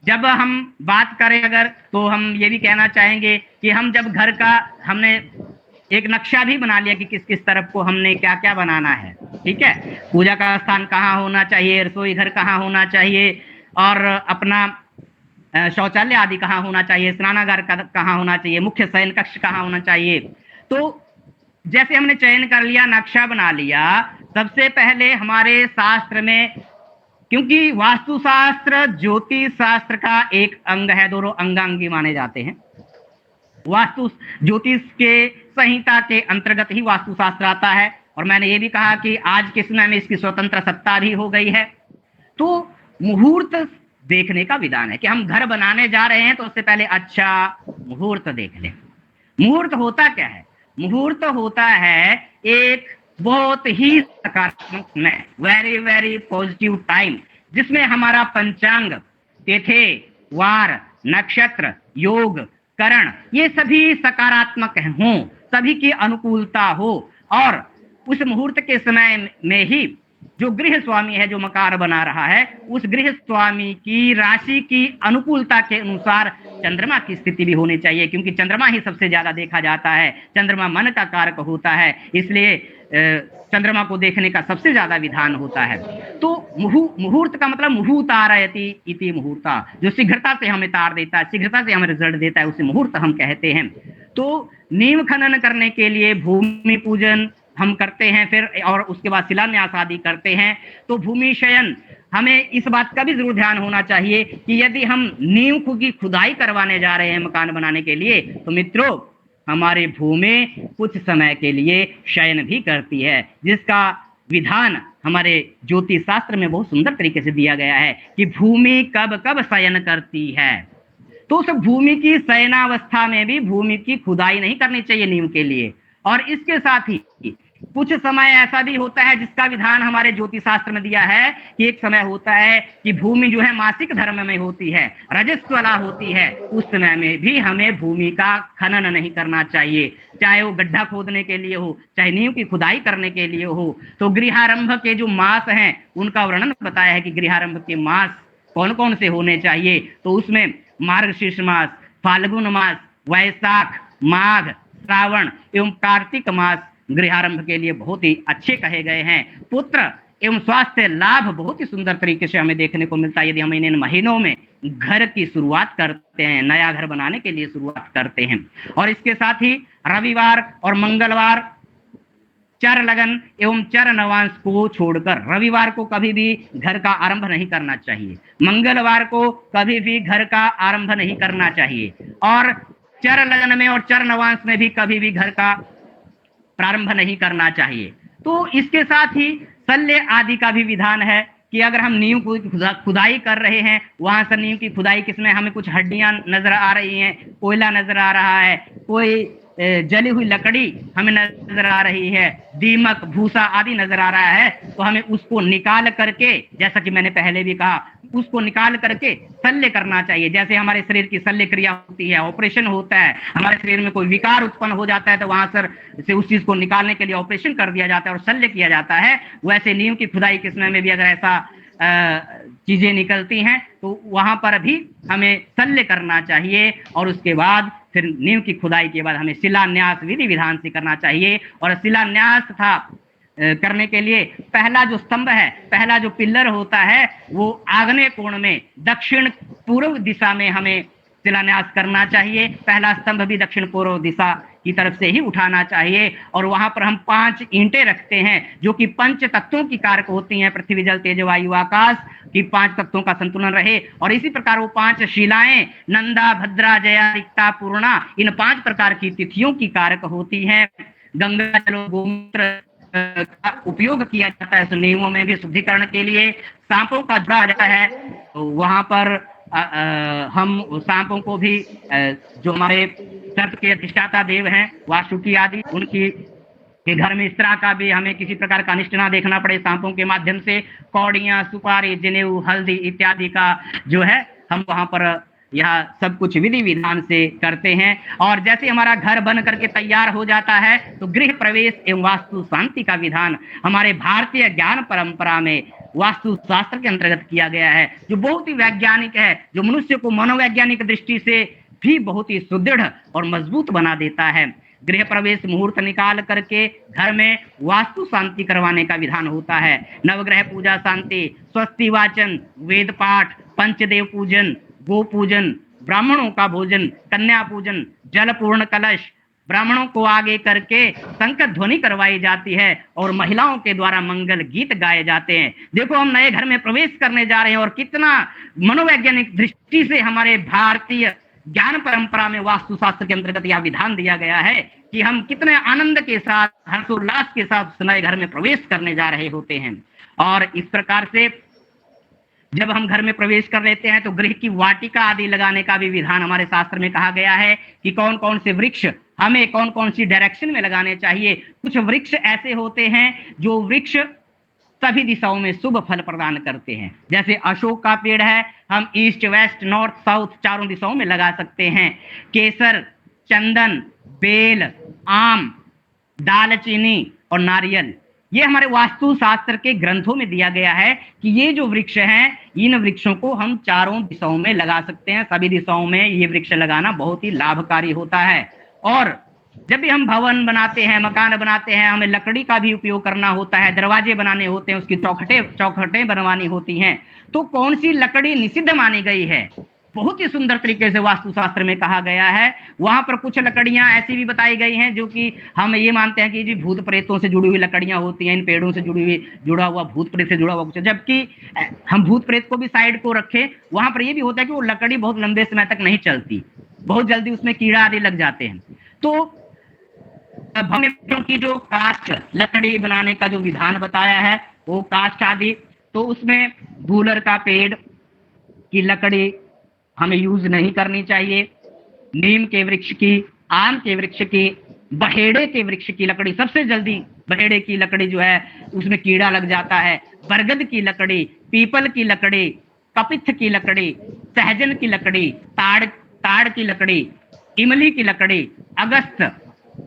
जब हम बात करें अगर, तो हम ये भी कहना चाहेंगे कि हम जब घर का, हमने एक नक्शा भी बना लिया कि किस किस तरफ को हमने क्या क्या बनाना है, ठीक है, पूजा का स्थान कहाँ होना चाहिए, रसोई घर कहाँ होना चाहिए, और अपना शौचालय आदि कहाँ होना चाहिए, स्नानागार कहाँ होना चाहिए, मुख्य शयन कक्ष कहाँ होना चाहिए। तो जैसे हमने चयन कर लिया, नक्शा बना लिया, सबसे पहले हमारे शास्त्र में, क्योंकि वास्तुशास्त्र ज्योतिष शास्त्र का एक अंग है, दोनों अंगांगी माने जाते हैं। वास्तु ज्योतिष के संहिता के अंतर्गत ही वास्तुशास्त्र आता है। और मैंने ये भी कहा कि आज के समय में इसकी स्वतंत्र सत्ता भी हो गई है। तो मुहूर्त देखने का विधान है कि हम घर बनाने जा रहे हैं तो उससे पहले अच्छा मुहूर्त देख लें। मुहूर्त होता क्या है? मुहूर्त होता है एक बहुत ही सकारात्मक समय, वेरी वेरी पॉजिटिव टाइम, जिसमें हमारा पंचांग, तिथि, वार, नक्षत्र, योग, करण, ये सभी सकारात्मक हों, सभी की अनुकूलता हो। और उस मुहूर्त के समय में ही जो गृह स्वामी है, जो मकान बना रहा है, उस गृह स्वामी की राशि की अनुकूलता के अनुसार चंद्रमा की स्थिति भी होनी चाहिए, क्योंकि चंद्रमा ही सबसे ज्यादा देखा जाता है। चंद्रमा मन का कारक होता है, इसलिए चंद्रमा को देखने का सबसे ज्यादा विधान होता है। तो मुहूर्त का मतलब मुहूर्तारयति इति मुहूर्ता, जो शीघ्रता से हमें तार देता है, शीघ्रता से हमें रिजल्ट देता है, उसे मुहूर्त हम कहते हैं। तो नींव खनन करने के लिए भूमि पूजन हम करते हैं, फिर और उसके बाद शिलान्यास आदि करते हैं। तो भूमि शयन हमें इस बात का भी जरूर ध्यान होना चाहिए कि यदि हम नींव की खुदाई करवाने जा रहे हैं मकान बनाने के लिए, तो मित्रों हमारी भूमि कुछ समय के लिए शयन भी करती है, जिसका विधान हमारे ज्योतिष शास्त्र में बहुत सुंदर तरीके से दिया गया है कि भूमि कब कब शयन करती है। तो उस भूमि की शयनावस्था में भी भूमि की खुदाई नहीं करनी चाहिए नींव के लिए। और इसके साथ ही कुछ समय ऐसा भी होता है जिसका विधान हमारे ज्योतिष शास्त्र में दिया है कि एक समय होता है कि भूमि जो है मासिक धर्म में होती है, रजस्वला होती है, उस समय में भी हमें भूमि का खनन नहीं करना चाहिए, चाहे वो गड्ढा खोदने के लिए हो, चाहे नींव की खुदाई करने के लिए हो। तो गृहारंभ के जो मास हैं उनका वर्णन बताया है कि गृहारंभ के मास कौन कौन से होने चाहिए। तो उसमें मार्गशीर्ष मास, फाल्गुन मास, वैशाख, माघ, श्रावण एवं कार्तिक मास गृहारंभ के लिए बहुत ही अच्छे कहे गए हैं। पुत्र एवं स्वास्थ्य लाभ बहुत ही सुंदर तरीके से हमें देखने को मिलता है यदि हम इन महीनों में घर की शुरुआत करते हैं, नया घर बनाने के लिए शुरुआत करते हैं। और इसके साथ ही रविवार और मंगलवार चर लगन एवं चर नवांश को छोड़कर रविवार को कभी भी घर का आरंभ नहीं करना चाहिए, मंगलवार को कभी भी घर का आरंभ नहीं करना चाहिए, और चर लगन में और चर नवांश में भी कभी भी घर का प्रारंभ नहीं करना चाहिए। तो इसके साथ ही शल्य आदि का भी विधान है कि अगर हम नींव की खुदाई कर रहे हैं, वहां से नींव की खुदाई किसमें हमें कुछ हड्डियां नजर आ रही हैं, कोयला नजर आ रहा है, कोई जली हुई लकड़ी हमें नजर आ रही है, दीमक भूसा आदि नजर आ रहा है, तो हमें उसको निकाल करके, जैसा कि मैंने पहले भी कहा, उसको निकाल करके शल्य करना चाहिए। जैसे हमारे शरीर की शल्य क्रिया होती है, ऑपरेशन होता है, हमारे शरीर में कोई विकार उत्पन्न हो जाता है तो वहां से उस चीज को निकालने के लिए ऑपरेशन कर दिया जाता है और शल्य किया जाता है। वैसे नींव की खुदाई के समय में भी अगर ऐसा चीजें निकलती हैं तो वहां पर भी हमें शल्य करना चाहिए, और उसके बाद फिर नींव की खुदाई के बाद हमें शिलान्यास विधि विधान से करना चाहिए। और शिलान्यास था करने के लिए पहला जो स्तंभ है, पहला जो पिल्लर होता है, वो आग्नेय कोण में दक्षिण पूर्व दिशा में हमें शिलान्यास करना चाहिए। पहला स्तंभ भी दक्षिण पूर्व दिशा की तरफ से ही उठाना चाहिए, और वहां पर हम 5 ईंटें रखते हैं जो कि 5 तत्वों की कारक होती हैं, पृथ्वी जल तेज वायु आकाश की 5 तत्वों का संतुलन रहे। और इसी प्रकार वो 5 शिलाएं नंदा भद्रा जया रिक्ता पूर्णा इन 5 प्रकार की तिथियों की कारक होती हैं। गंगा जल गोमूत्र का उपयोग किया जाता है नींवों में भी शुद्धिकरण के लिए। सांपों का जुड़ा जाता है, तो वहां पर हम सांपों को भी जो हमारे सर्प के अधिष्ठाता देव हैं वासुकी आदि, उनकी के घर में इस तरह का भी हमें किसी प्रकार का अनिष्ट ना देखना पड़े, सांपों के माध्यम से कौड़ियां, सुपारी, जनेऊ, हल्दी इत्यादि का जो है हम वहां पर यह सब कुछ विधि विधान से करते हैं। और जैसे हमारा घर बन करके तैयार हो जाता है तो गृह प्रवेश एवं वास्तु शांति का विधान हमारे भारतीय ज्ञान परंपरा में वास्तु शास्त्र के अंतर्गत किया गया है, जो बहुत ही वैज्ञानिक है, जो मनुष्य को मनोवैज्ञानिक दृष्टि से भी बहुत ही सुदृढ़ और मजबूत बना देता है। गृह प्रवेश मुहूर्त निकाल करके घर में वास्तु शांति करवाने का विधान होता है। नवग्रह पूजा शांति, स्वस्ति वाचन, वेद पाठ, पंचदेव पूजन, गो पूजन, ब्राह्मणों का भोजन, कन्या पूजन, जल पूर्ण कलश, ब्राह्मणों को आगे करके संकट ध्वनि करवाई जाती है और महिलाओं के द्वारा मंगल गीत गाए जाते हैं। देखो हम नए घर में प्रवेश करने जा रहे हैं और कितना मनोवैज्ञानिक दृष्टि से हमारे भारतीय ज्ञान परंपरा में वास्तुशास्त्र के अंतर्गत यह विधान दिया गया है कि हम कितने आनंद के साथ, हर्षोल्लास के साथ नए घर में प्रवेश करने जा रहे होते हैं। और इस प्रकार से जब हम घर में प्रवेश कर लेते हैं तो गृह की वाटिका आदि लगाने का भी विधान हमारे शास्त्र में कहा गया है कि कौन कौन से वृक्ष हमें कौन कौन सी डायरेक्शन में लगाने चाहिए। कुछ वृक्ष ऐसे होते हैं जो वृक्ष सभी दिशाओं में शुभ फल प्रदान करते हैं, जैसे अशोक का पेड़ है, हम ईस्ट, वेस्ट, नॉर्थ, साउथ चारों दिशाओं में लगा सकते हैं। केसर, चंदन, बेल, आम, दालचीनी और नारियल, ये हमारे वास्तु शास्त्र के ग्रंथों में दिया गया है कि ये जो वृक्ष हैं, इन वृक्षों को हम चारों दिशाओं में लगा सकते हैं। सभी दिशाओं में ये वृक्ष लगाना बहुत ही लाभकारी होता है। और जब भी हम भवन बनाते हैं, मकान बनाते हैं, हमें लकड़ी का भी उपयोग करना होता है, दरवाजे बनाने होते हैं, उसकी चौखटें बनवानी होती हैं, तो कौन सी लकड़ी निषिद्ध मानी गई है बहुत ही सुंदर तरीके से वास्तुशास्त्र में कहा गया है। वहां पर कुछ लकड़ियां ऐसी भी बताई गई हैं जो कि हम ये मानते हैं कि जी भूत प्रेतों से जुड़ी हुई लकड़ियां होती हैं, इन पेड़ों से जुड़ा हुआ भूत प्रेत से जुड़ा हुआ कुछ, जबकि हम भूत प्रेत को भी साइड को रखें, वहां पर ये भी होता है कि वो लकड़ी बहुत लंबे समय तक नहीं चलती, बहुत जल्दी उसमें कीड़ा आदि लग जाते हैं। तो भवन की जो काष्ठ लकड़ी बनाने का जो विधान बताया है वो काष्ठ आदि, तो उसमें गूलर का पेड़ की लकड़ी हमें यूज नहीं करनी चाहिए, नीम के वृक्ष की, आम के वृक्ष की, बहेड़े के वृक्ष की लकड़ी, सबसे जल्दी बहेड़े की लकड़ी जो है उसमें कीड़ा लग जाता है, बरगद की लकड़ी, पीपल की लकड़ी, कपित्थ की लकड़ी, सहजन की लकड़ी, ताड़ की लकड़ी, इमली की लकड़ी, अगस्त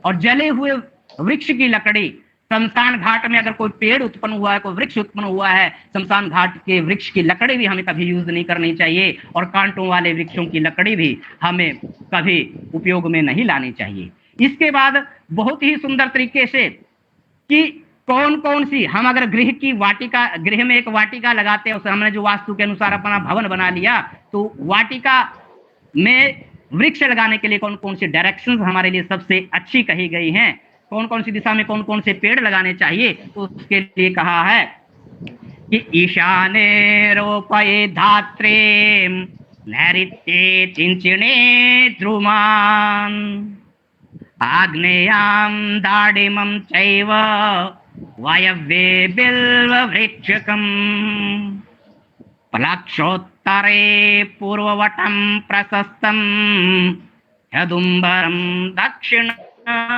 और जले हुए वृक्ष की लकड़ी, शमशान घाट में अगर कोई पेड़ उत्पन्न हुआ है, कोई वृक्ष उत्पन्न हुआ है, शमशान घाट के वृक्ष की लकड़ी भी हमें कभी यूज नहीं करनी चाहिए, और कांटों वाले वृक्षों की लकड़ी भी हमें कभी उपयोग में नहीं लानी चाहिए। इसके बाद बहुत ही सुंदर तरीके से कि कौन कौन सी, हम अगर गृह में एक वाटिका लगाते हैं, उसे हमने जो वास्तु के अनुसार अपना भवन बना लिया, तो वाटिका में वृक्ष लगाने के लिए कौन कौन सी डायरेक्शंस हमारे लिए सबसे अच्छी कही गई हैं, कौन कौन सी दिशा में कौन कौन से पेड़ लगाने चाहिए, तो उसके लिए कहा है कि ईशाने रोपये धात्रे नैऋत्ये चिंचिणे ध्रुमान आग्नेयां दाडिमं चैव वायव्ये बिल्ववृक्षकम् पलाक्षोत्तरे पूर्ववटं प्रशस्तं यदुम्बरं दक्षिण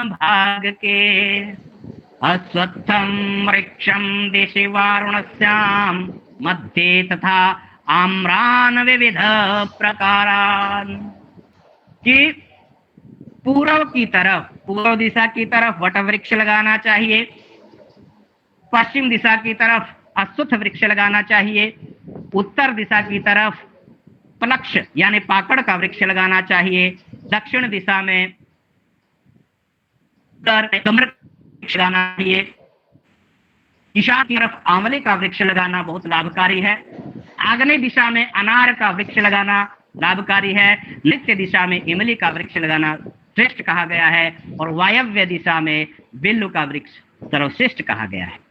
भाग के अश्वत्थं वृक्षं दिशि वारुणस्यां मध्ये तथा आम्रान विविध प्रकारान, कि पूर्व की तरफ, पूर्व दिशा की तरफ वट वृक्ष लगाना चाहिए, पश्चिम दिशा की तरफ अश्वत्थ वृक्ष लगाना चाहिए, उत्तर दिशा की तरफ पलक्ष यानी पाकड़ का वृक्ष लगाना चाहिए, दक्षिण दिशा में कमर वृक्ष लगाना चाहिए, ईशान की तरफ आंवले का वृक्ष लगाना बहुत लाभकारी है, आग्नेय दिशा में अनार का वृक्ष लगाना लाभकारी है, नैऋत्य दिशा में इमली का वृक्ष लगाना श्रेष्ठ कहा गया है, और वायव्य दिशा में बिल्लू का वृक्ष सर्वश्रेष्ठ कहा गया है।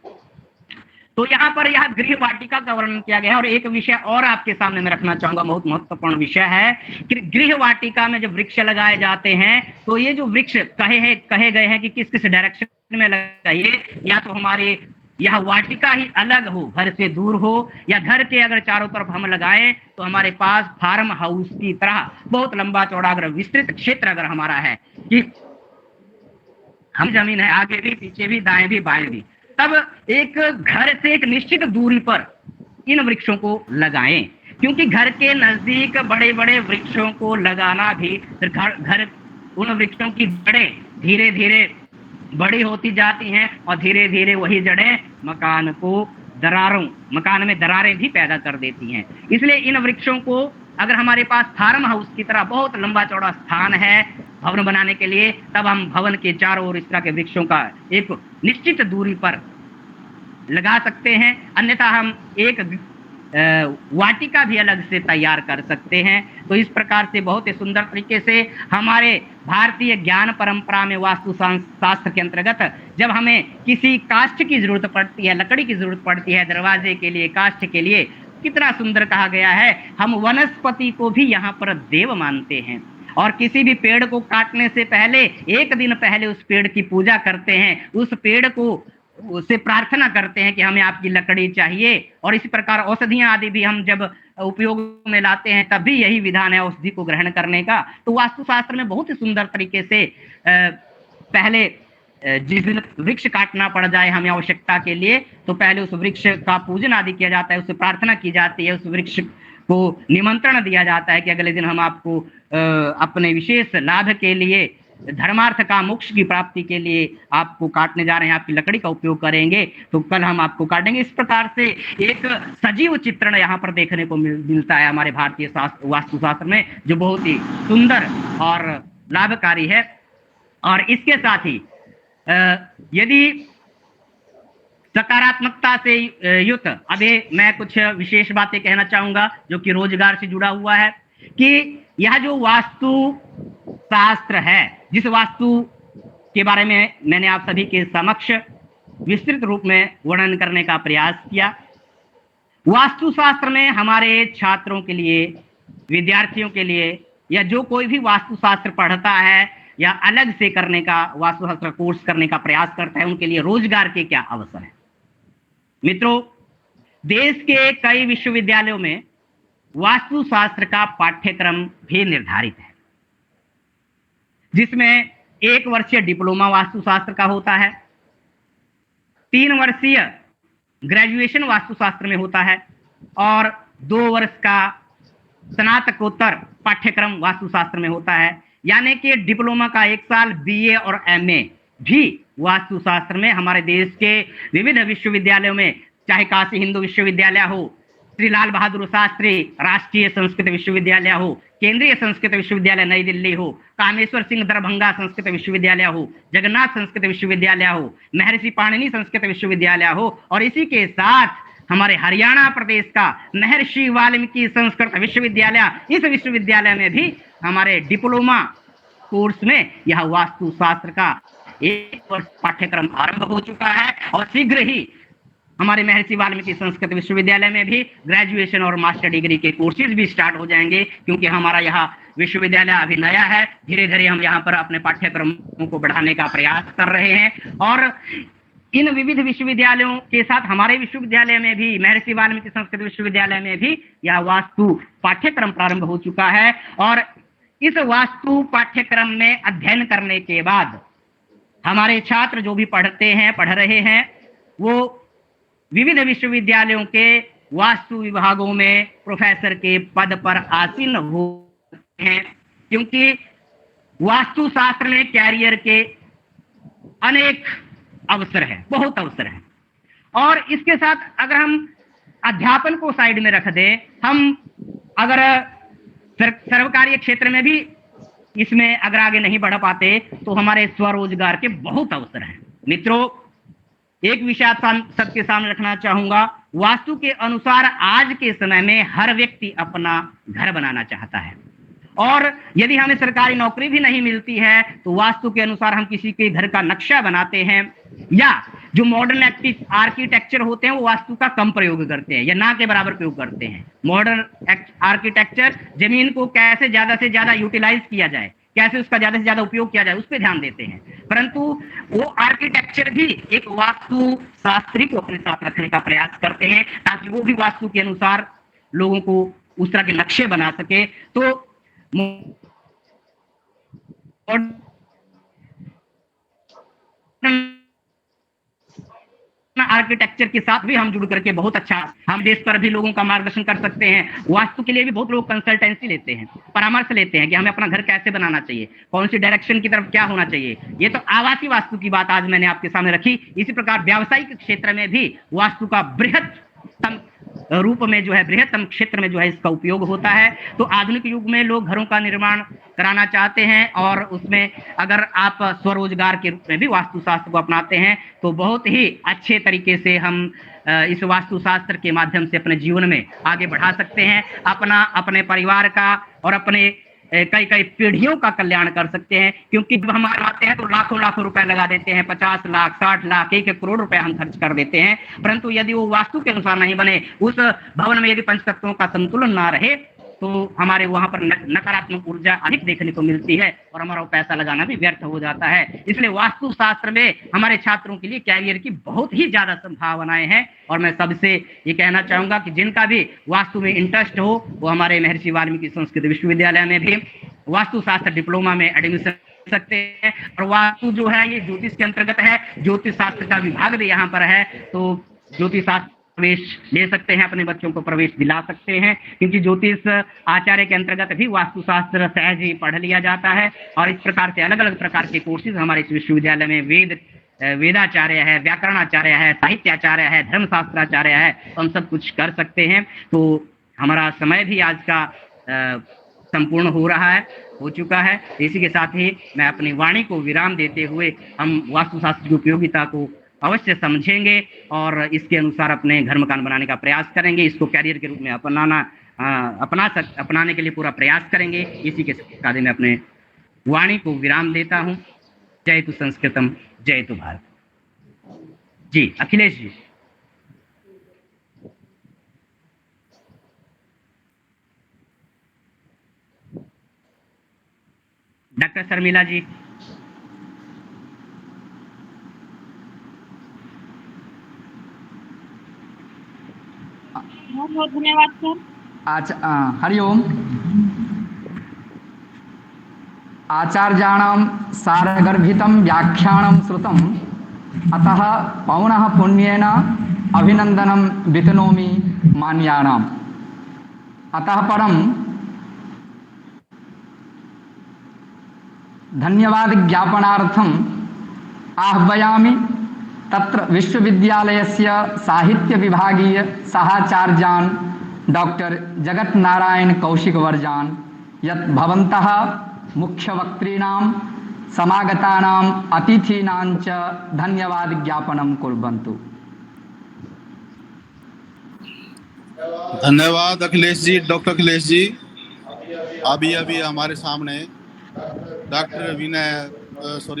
तो यहाँ पर यह गृह वाटिका का वर्णन किया गया है। और एक विषय और आपके सामने मैं रखना चाहूंगा, बहुत महत्वपूर्ण विषय है कि गृह वाटिका में जब वृक्ष लगाए जाते हैं तो ये जो वृक्ष कहे गए हैं कि किस किस डायरेक्शन में लगाइए, या तो हमारे यह वाटिका ही अलग हो, घर से दूर हो, या घर के अगर चारों तरफ हम लगाएं तो हमारे पास फार्म हाउस की तरह बहुत लंबा चौड़ा अगर विस्तृत क्षेत्र अगर हमारा है कि हम जमीन है आगे भी पीछे भी दाएं भी बाएं भी, तब एक घर से एक निश्चित दूरी पर इन वृक्षों को लगाएं, क्योंकि घर के नजदीक बड़े बड़े वृक्षों को लगाना भी घर उन वृक्षों की जड़ें धीरे धीरे बड़ी होती जाती हैं और धीरे धीरे वही जड़ें मकान में दरारें भी पैदा कर देती हैं। इसलिए इन वृक्षों को अगर हमारे पास फार्म हाउस की तरह बहुत लंबा चौड़ा स्थान है भवन बनाने के लिए, तब हम भवन के चारों ओर इस तरह के वृक्षों का एक निश्चित दूरी पर लगा सकते हैं। अन्यथा हम एक वाटिका भी अलग से तैयार कर सकते हैं। तो इस प्रकार से बहुत ही सुंदर तरीके से हमारे भारतीय ज्ञान परंपरा में वास्तु शास्त्र के अंतर्गत जब हमें किसी काष्ठ की जरूरत पड़ती है, लकड़ी की जरूरत पड़ती है दरवाजे के लिए, काष्ठ के लिए, कितना सुंदर कहा गया है। हम वनस्पति को भी यहाँ पर देव मानते हैं और किसी भी पेड़ को काटने से पहले एक दिन पहले उस पेड़ की पूजा करते हैं, उस पेड़ को उससे प्रार्थना करते हैं कि हमें आपकी लकड़ी चाहिए। और इसी प्रकार औषधियां आदि भी हम जब उपयोग में लाते हैं तब भी यही विधान है औषधि को ग्रहण करने का। तो वास्तुशास्त्र में बहुत ही सुंदर तरीके से पहले जिस दिन वृक्ष काटना पड़ जाए हमें आवश्यकता के लिए, तो पहले उस वृक्ष का पूजन आदि किया जाता है, उससे प्रार्थना की जाती है, उस वृक्ष को निमंत्रण दिया जाता है कि अगले दिन हम आपको अपने विशेष लाभ के लिए, धर्मार्थ का मोक्ष की प्राप्ति के लिए आपको काटने जा रहे हैं, आपकी लकड़ी का उपयोग करेंगे, तो कल हम आपको काटेंगे। इस प्रकार से एक सजीव चित्रण यहाँ पर देखने को मिलता है हमारे भारतीय वास्तुशास्त्र में, जो बहुत ही सुंदर और लाभकारी है। और इसके साथ ही यदि सकारात्मकता से युक्त, अभी मैं कुछ विशेष बातें कहना चाहूंगा जो कि रोजगार से जुड़ा हुआ है कि यह जो वास्तु शास्त्र है, जिस वास्तु के बारे में मैंने आप सभी के समक्ष विस्तृत रूप में वर्णन करने का प्रयास किया, वास्तुशास्त्र में हमारे छात्रों के लिए, विद्यार्थियों के लिए, या जो कोई भी वास्तुशास्त्र पढ़ता है या अलग से करने का वास्तुशास्त्र कोर्स करने का प्रयास करता है, उनके लिए रोजगार के क्या अवसर हैं। मित्रों, देश के कई विश्वविद्यालयों में वास्तुशास्त्र का पाठ्यक्रम भी निर्धारित है, जिसमें 1 वर्षीय डिप्लोमा वास्तुशास्त्र का होता है, 3 वर्षीय ग्रेजुएशन वास्तुशास्त्र में होता है और 2 वर्ष का स्नातकोत्तर पाठ्यक्रम वास्तुशास्त्र में होता है। यानी कि डिप्लोमा का 1 साल बीए और एमए भी वास्तुशास्त्र में हमारे देश के विविध विश्वविद्यालयों में, चाहे काशी हिंदू विश्वविद्यालय हो, श्री लाल बहादुर शास्त्री राष्ट्रीय संस्कृत विश्वविद्यालय हो, केंद्रीय संस्कृत विश्वविद्यालय नई दिल्ली हो, कामेश्वर सिंह दरभंगा संस्कृत विश्वविद्यालय हो, जगन्नाथ संस्कृत विश्वविद्यालय हो, महर्षि पाणिनि संस्कृत विश्वविद्यालय हो, और इसी के साथ हमारे हरियाणा प्रदेश का महर्षि वाल्मीकि संस्कृत विश्वविद्यालय, इस विश्वविद्यालय में भी हमारे डिप्लोमा कोर्स में यह वास्तुशास्त्र का 1 वर्ष पाठ्यक्रम आरंभ हो चुका है और शीघ्र ही हमारे महर्षि वाल्मीकि संस्कृत विश्वविद्यालय में भी ग्रेजुएशन और मास्टर डिग्री के कोर्सेज भी स्टार्ट हो जाएंगे, क्योंकि हमारा यह विश्वविद्यालय अभी नया है। धीरे धीरे हम यहाँ पर अपने पाठ्यक्रमों को बढ़ाने का प्रयास कर रहे हैं और इन विविध विश्वविद्यालयों के साथ हमारे विश्वविद्यालय में भी, महर्षि वाल्मीकि संस्कृत विश्वविद्यालय में भी यह वास्तु पाठ्यक्रम प्रारंभ हो चुका है। और इस वास्तु पाठ्यक्रम में अध्ययन करने के बाद हमारे छात्र जो भी पढ़ रहे हैं, वो विविध विश्वविद्यालयों के वास्तु विभागों में प्रोफेसर के पद पर आसीन होते हैं, क्योंकि वास्तुशास्त्र में कैरियर के अनेक अवसर हैं, बहुत अवसर हैं। और इसके साथ अगर हम अध्यापन को साइड में रख दें, हम अगर सर्वकारीय क्षेत्र में भी इसमें अगर आगे नहीं बढ़ पाते तो हमारे स्वरोजगार के बहुत अवसर हैं। मित्रों, एक विषय आप सबके सामने रखना चाहूंगा, वास्तु के अनुसार आज के समय में हर व्यक्ति अपना घर बनाना चाहता है, और यदि हमें सरकारी नौकरी भी नहीं मिलती है तो वास्तु के अनुसार हम किसी के घर का नक्शा बनाते हैं, या जो मॉडर्न आर्किटेक्चर होते हैं वो वास्तु का कम प्रयोग करते हैं या ना के बराबर प्रयोग करते हैं। मॉडर्न आर्किटेक्चर जमीन को कैसे ज्यादा से ज्यादा यूटिलाइज किया जाए, कैसे उसका ज्यादा से ज्यादा उपयोग किया जाए, उस पर ध्यान देते हैं, परंतु वो आर्किटेक्चर भी एक वास्तु शास्त्री को अपने साथ रखने का प्रयास करते हैं, ताकि वो भी वास्तु के अनुसार लोगों को उस तरह के नक्शे बना सके। तो आर्किटेक्चर के साथ भी हम जुड़ करके बहुत अच्छा हम देश पर भी लोगों का मार्गदर्शन कर सकते हैं। वास्तु के लिए भी बहुत लोग कंसल्टेंसी लेते हैं, परामर्श लेते हैं कि हमें अपना घर कैसे बनाना चाहिए, कौन सी डायरेक्शन की तरफ क्या होना चाहिए। ये तो आवासीय वास्तु की बात आज मैंने आपके सामने रखी। इसी प्रकार व्यावसायिक क्षेत्र में भी वास्तु का बृहत्तम रूप में जो है, बृहत्तम क्षेत्र में जो है इसका उपयोग होता है। तो आधुनिक युग में लोग घरों का निर्माण कराना चाहते हैं और उसमें अगर आप स्वरोजगार के रूप में भी वास्तुशास्त्र को अपनाते हैं तो बहुत ही अच्छे तरीके से हम इस वास्तुशास्त्र के माध्यम से अपने जीवन में आगे बढ़ा सकते हैं, अपने परिवार का और अपने कई पीढ़ियों का कल्याण कर सकते हैं। क्योंकि जब हम आते हैं तो लाखों रुपए लगा देते हैं, 50 लाख 60 लाख 1 करोड़ रुपए हम खर्च कर देते हैं, परंतु यदि वो वास्तु के अनुसार नहीं बने, उस भवन में यदि पंचतत्वों का संतुलन ना रहे तो हमारे वहां पर नकारात्मक ऊर्जा अधिक देखने को मिलती है और हमारा वो पैसा लगाना भी व्यर्थ हो जाता है। इसलिए वास्तुशास्त्र में हमारे छात्रों के लिए कैरियर की बहुत ही ज्यादा संभावनाएं हैं और मैं सबसे ये कहना चाहूंगा कि जिनका भी वास्तु में इंटरेस्ट हो वो हमारे महर्षि वाल्मीकि संस्कृत विश्वविद्यालय में भी वास्तुशास्त्र डिप्लोमा में एडमिशन सकते हैं। और वास्तु जो है ये ज्योतिष के अंतर्गत है, ज्योतिष शास्त्र का विभाग भी यहाँ पर है, तो ज्योतिष शास्त्र प्रवेश ले सकते हैं, अपने बच्चों को प्रवेश दिला सकते हैं, क्योंकि ज्योतिष आचार्य के अंतर्गत भी वास्तुशास्त्र सहज ही पढ़ लिया जाता है। और इस प्रकार से अलग अलग प्रकार के कोर्सेज हमारे इस विश्वविद्यालय में वेदाचार्य है, व्याकरणाचार्य है, साहित्याचार्य है, धर्मशास्त्राचार्य है, तो हम सब कुछ कर सकते हैं। तो हमारा समय भी आज का संपूर्ण हो चुका है। इसी के साथ ही मैं अपनी वाणी को विराम देते हुए हम वास्तुशास्त्र की उपयोगिता को अवश्य समझेंगे और इसके अनुसार अपने घर मकान बनाने का प्रयास करेंगे, इसको कैरियर के रूप में अपनाना अपनाने के लिए पूरा प्रयास करेंगे। इसी के साथ मैं अपने वाणी को विराम देता हूँ। जयतु संस्कृतम, जयतु भारत। जी अखिलेश जी। डॉक्टर शर्मिला जी। बहुत बहुत धन्यवाद सर। हरिओम। आचार्याणां सारगर्भितं व्याख्यानं श्रुतम्, अतः पौनः पुण्येन अभिनन्दनं वितनोमि मान्यानाम्। अतः परं धन्यवादज्ञापनार्थम् आह्वयामि। तत्र विश्वविद्यालयस्य साहित्यविभागीय सहाचार्यान् डॉक्टर जगन्नारायण कौशिकवर्यान् यत् भवन्तः मुख्यवक्तॄणां समागतानाम् अतिथीनां च धन्यवादज्ञापनं कुर्वन्तु। धन्यवाद अखिलेश जी, डॉक्टर अखिलेश जी। अभी हमारे सामने डॉक्टर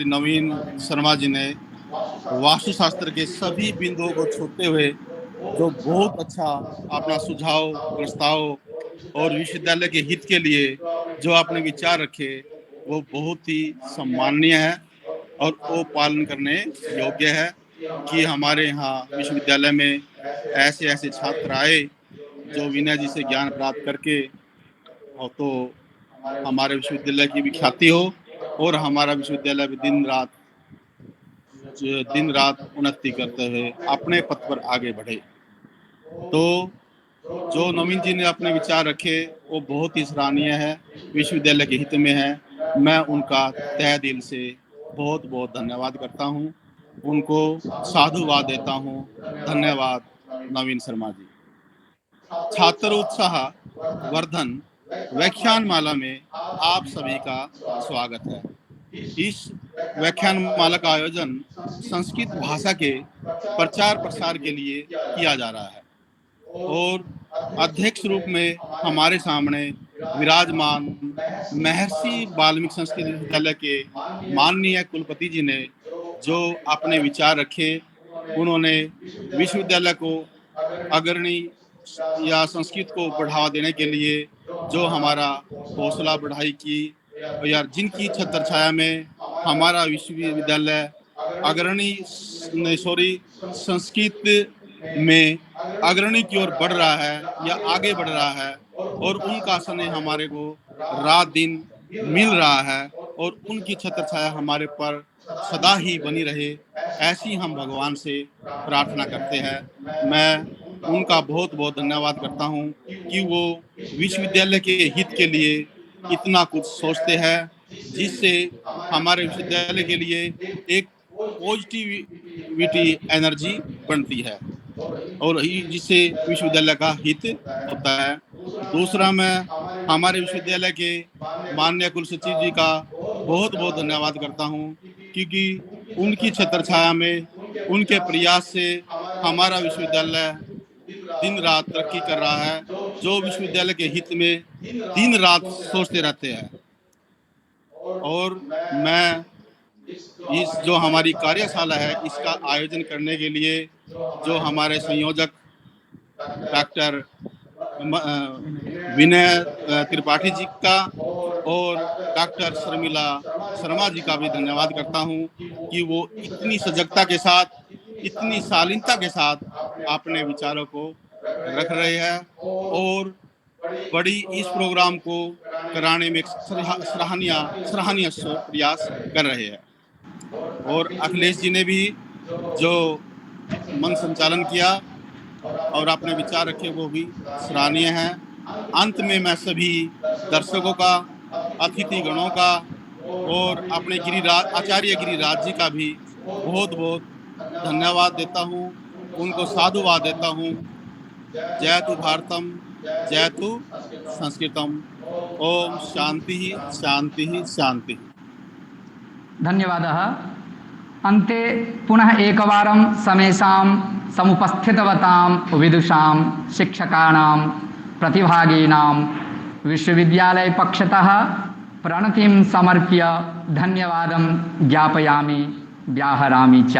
नवीन शर्मा जी ने वास्तुशास्त्र के सभी बिंदुओं को छूते हुए जो बहुत अच्छा अपना सुझाव, प्रस्ताव और विश्वविद्यालय के हित के लिए जो आपने विचार रखे वो बहुत ही सम्माननीय है और वो पालन करने योग्य है कि हमारे यहाँ विश्वविद्यालय में ऐसे ऐसे छात्र आए जो विनय जी से ज्ञान प्राप्त करके और तो हमारे विश्वविद्यालय की भी ख्याति हो और हमारा विश्वविद्यालय भी दिन रात उन्नति करते हुए अपने पथ पर आगे बढ़े। तो जो नवीन जी ने अपने विचार रखे वो बहुत ही सराहनीय है, विश्वविद्यालय के हित में है। मैं उनका तहे दिल से बहुत बहुत धन्यवाद करता हूँ, उनको साधुवाद देता हूँ। धन्यवाद नवीन शर्मा जी। छात्र उत्साह वर्धन व्याख्यान माला में आप सभी का स्वागत है। इस व्याख्यान माला का आयोजन संस्कृत भाषा के प्रचार प्रसार के लिए किया जा रहा है और अध्यक्ष रूप में हमारे सामने विराजमान महर्षि वाल्मीकि संस्कृत विश्वविद्यालय के माननीय कुलपति जी ने जो अपने विचार रखे, उन्होंने विश्वविद्यालय को अग्रणी या संस्कृत को बढ़ावा देने के लिए जो हमारा हौसला बढ़ाई की या जिनकी छत्र छाया में हमारा विश्वविद्यालय संस्कृत में अग्रणी की ओर बढ़ रहा है या आगे बढ़ रहा है और उनका स्नेह हमारे को रात दिन मिल रहा है और उनकी छत्र छाया हमारे पर सदा ही बनी रहे, ऐसी हम भगवान से प्रार्थना करते हैं। मैं उनका बहुत बहुत धन्यवाद करता हूं कि वो विश्वविद्यालय के हित के लिए इतना कुछ सोचते हैं, जिससे हमारे विश्वविद्यालय के लिए एक पॉजिटिविटी एनर्जी बनती है और जिससे विश्वविद्यालय का हित होता है। दूसरा, मैं हमारे विश्वविद्यालय के माननीय कुल सचिव जी का बहुत बहुत धन्यवाद करता हूं, क्योंकि उनकी छत्र छाया में उनके प्रयास से हमारा विश्वविद्यालय दिन रात तरक्की कर रहा है। जो विश्वविद्यालय के हित में दिन रात सोचते रहते हैं और मैं इस जो हमारी कार्यशाला है इसका आयोजन करने के लिए जो हमारे संयोजक डॉक्टर विनय त्रिपाठी जी का और डॉक्टर शर्मिला शर्मा जी का भी धन्यवाद करता हूं कि वो इतनी सजगता के साथ, इतनी शालीनता के साथ अपने विचारों को रख रहे हैं और बड़ी इस प्रोग्राम को कराने में सराहनीय प्रयास कर रहे हैं। और अखिलेश जी ने भी जो मन संचालन किया और अपने विचार रखे वो भी सराहनीय है। अंत में मैं सभी दर्शकों का, अतिथि गणों का और अपने आचार्य गिरिराज जी का भी बहुत बहुत धन्यवाद देता हूँ, उनको साधुवाद देता हूँ। जयतु भारतम, जयतु संस्कृतम। ओम शांति शांति शांति। धन्यवादः। अन्ते पुनः एकवारं समेषां समुपस्थितवतां विदुषां, शिक्षकाणां, प्रतिभागिनां विश्वविद्यालयपक्षतः प्रणतिं समर्प्य धन्यवादं ज्ञापयामि व्याहरामि च।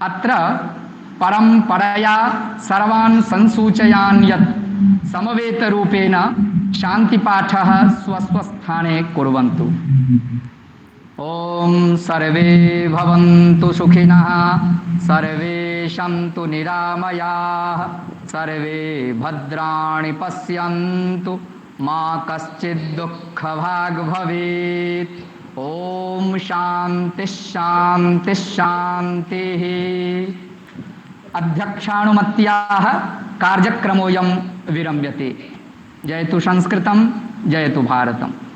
अत्र परम्परया सर्वान् संसूचयान् यत् समवेतरूपेण शान्तिपाठः स्वस्वस्थाने कुर्वन्तु। ओम सर्वे भवन्तु सुखिनः, सर्वे सन्तु निरामयाः, सर्वे भद्राणि पश्यन्तु, मा कश्चित् दुःखभाग् भवेत्। ओम शान्ति शान्ति शान्तिः। अध्यक्षानुमत्याः कार्यक्रमोऽयं विरम्यते। जयतु संस्कृतं, जयतु भारतम्।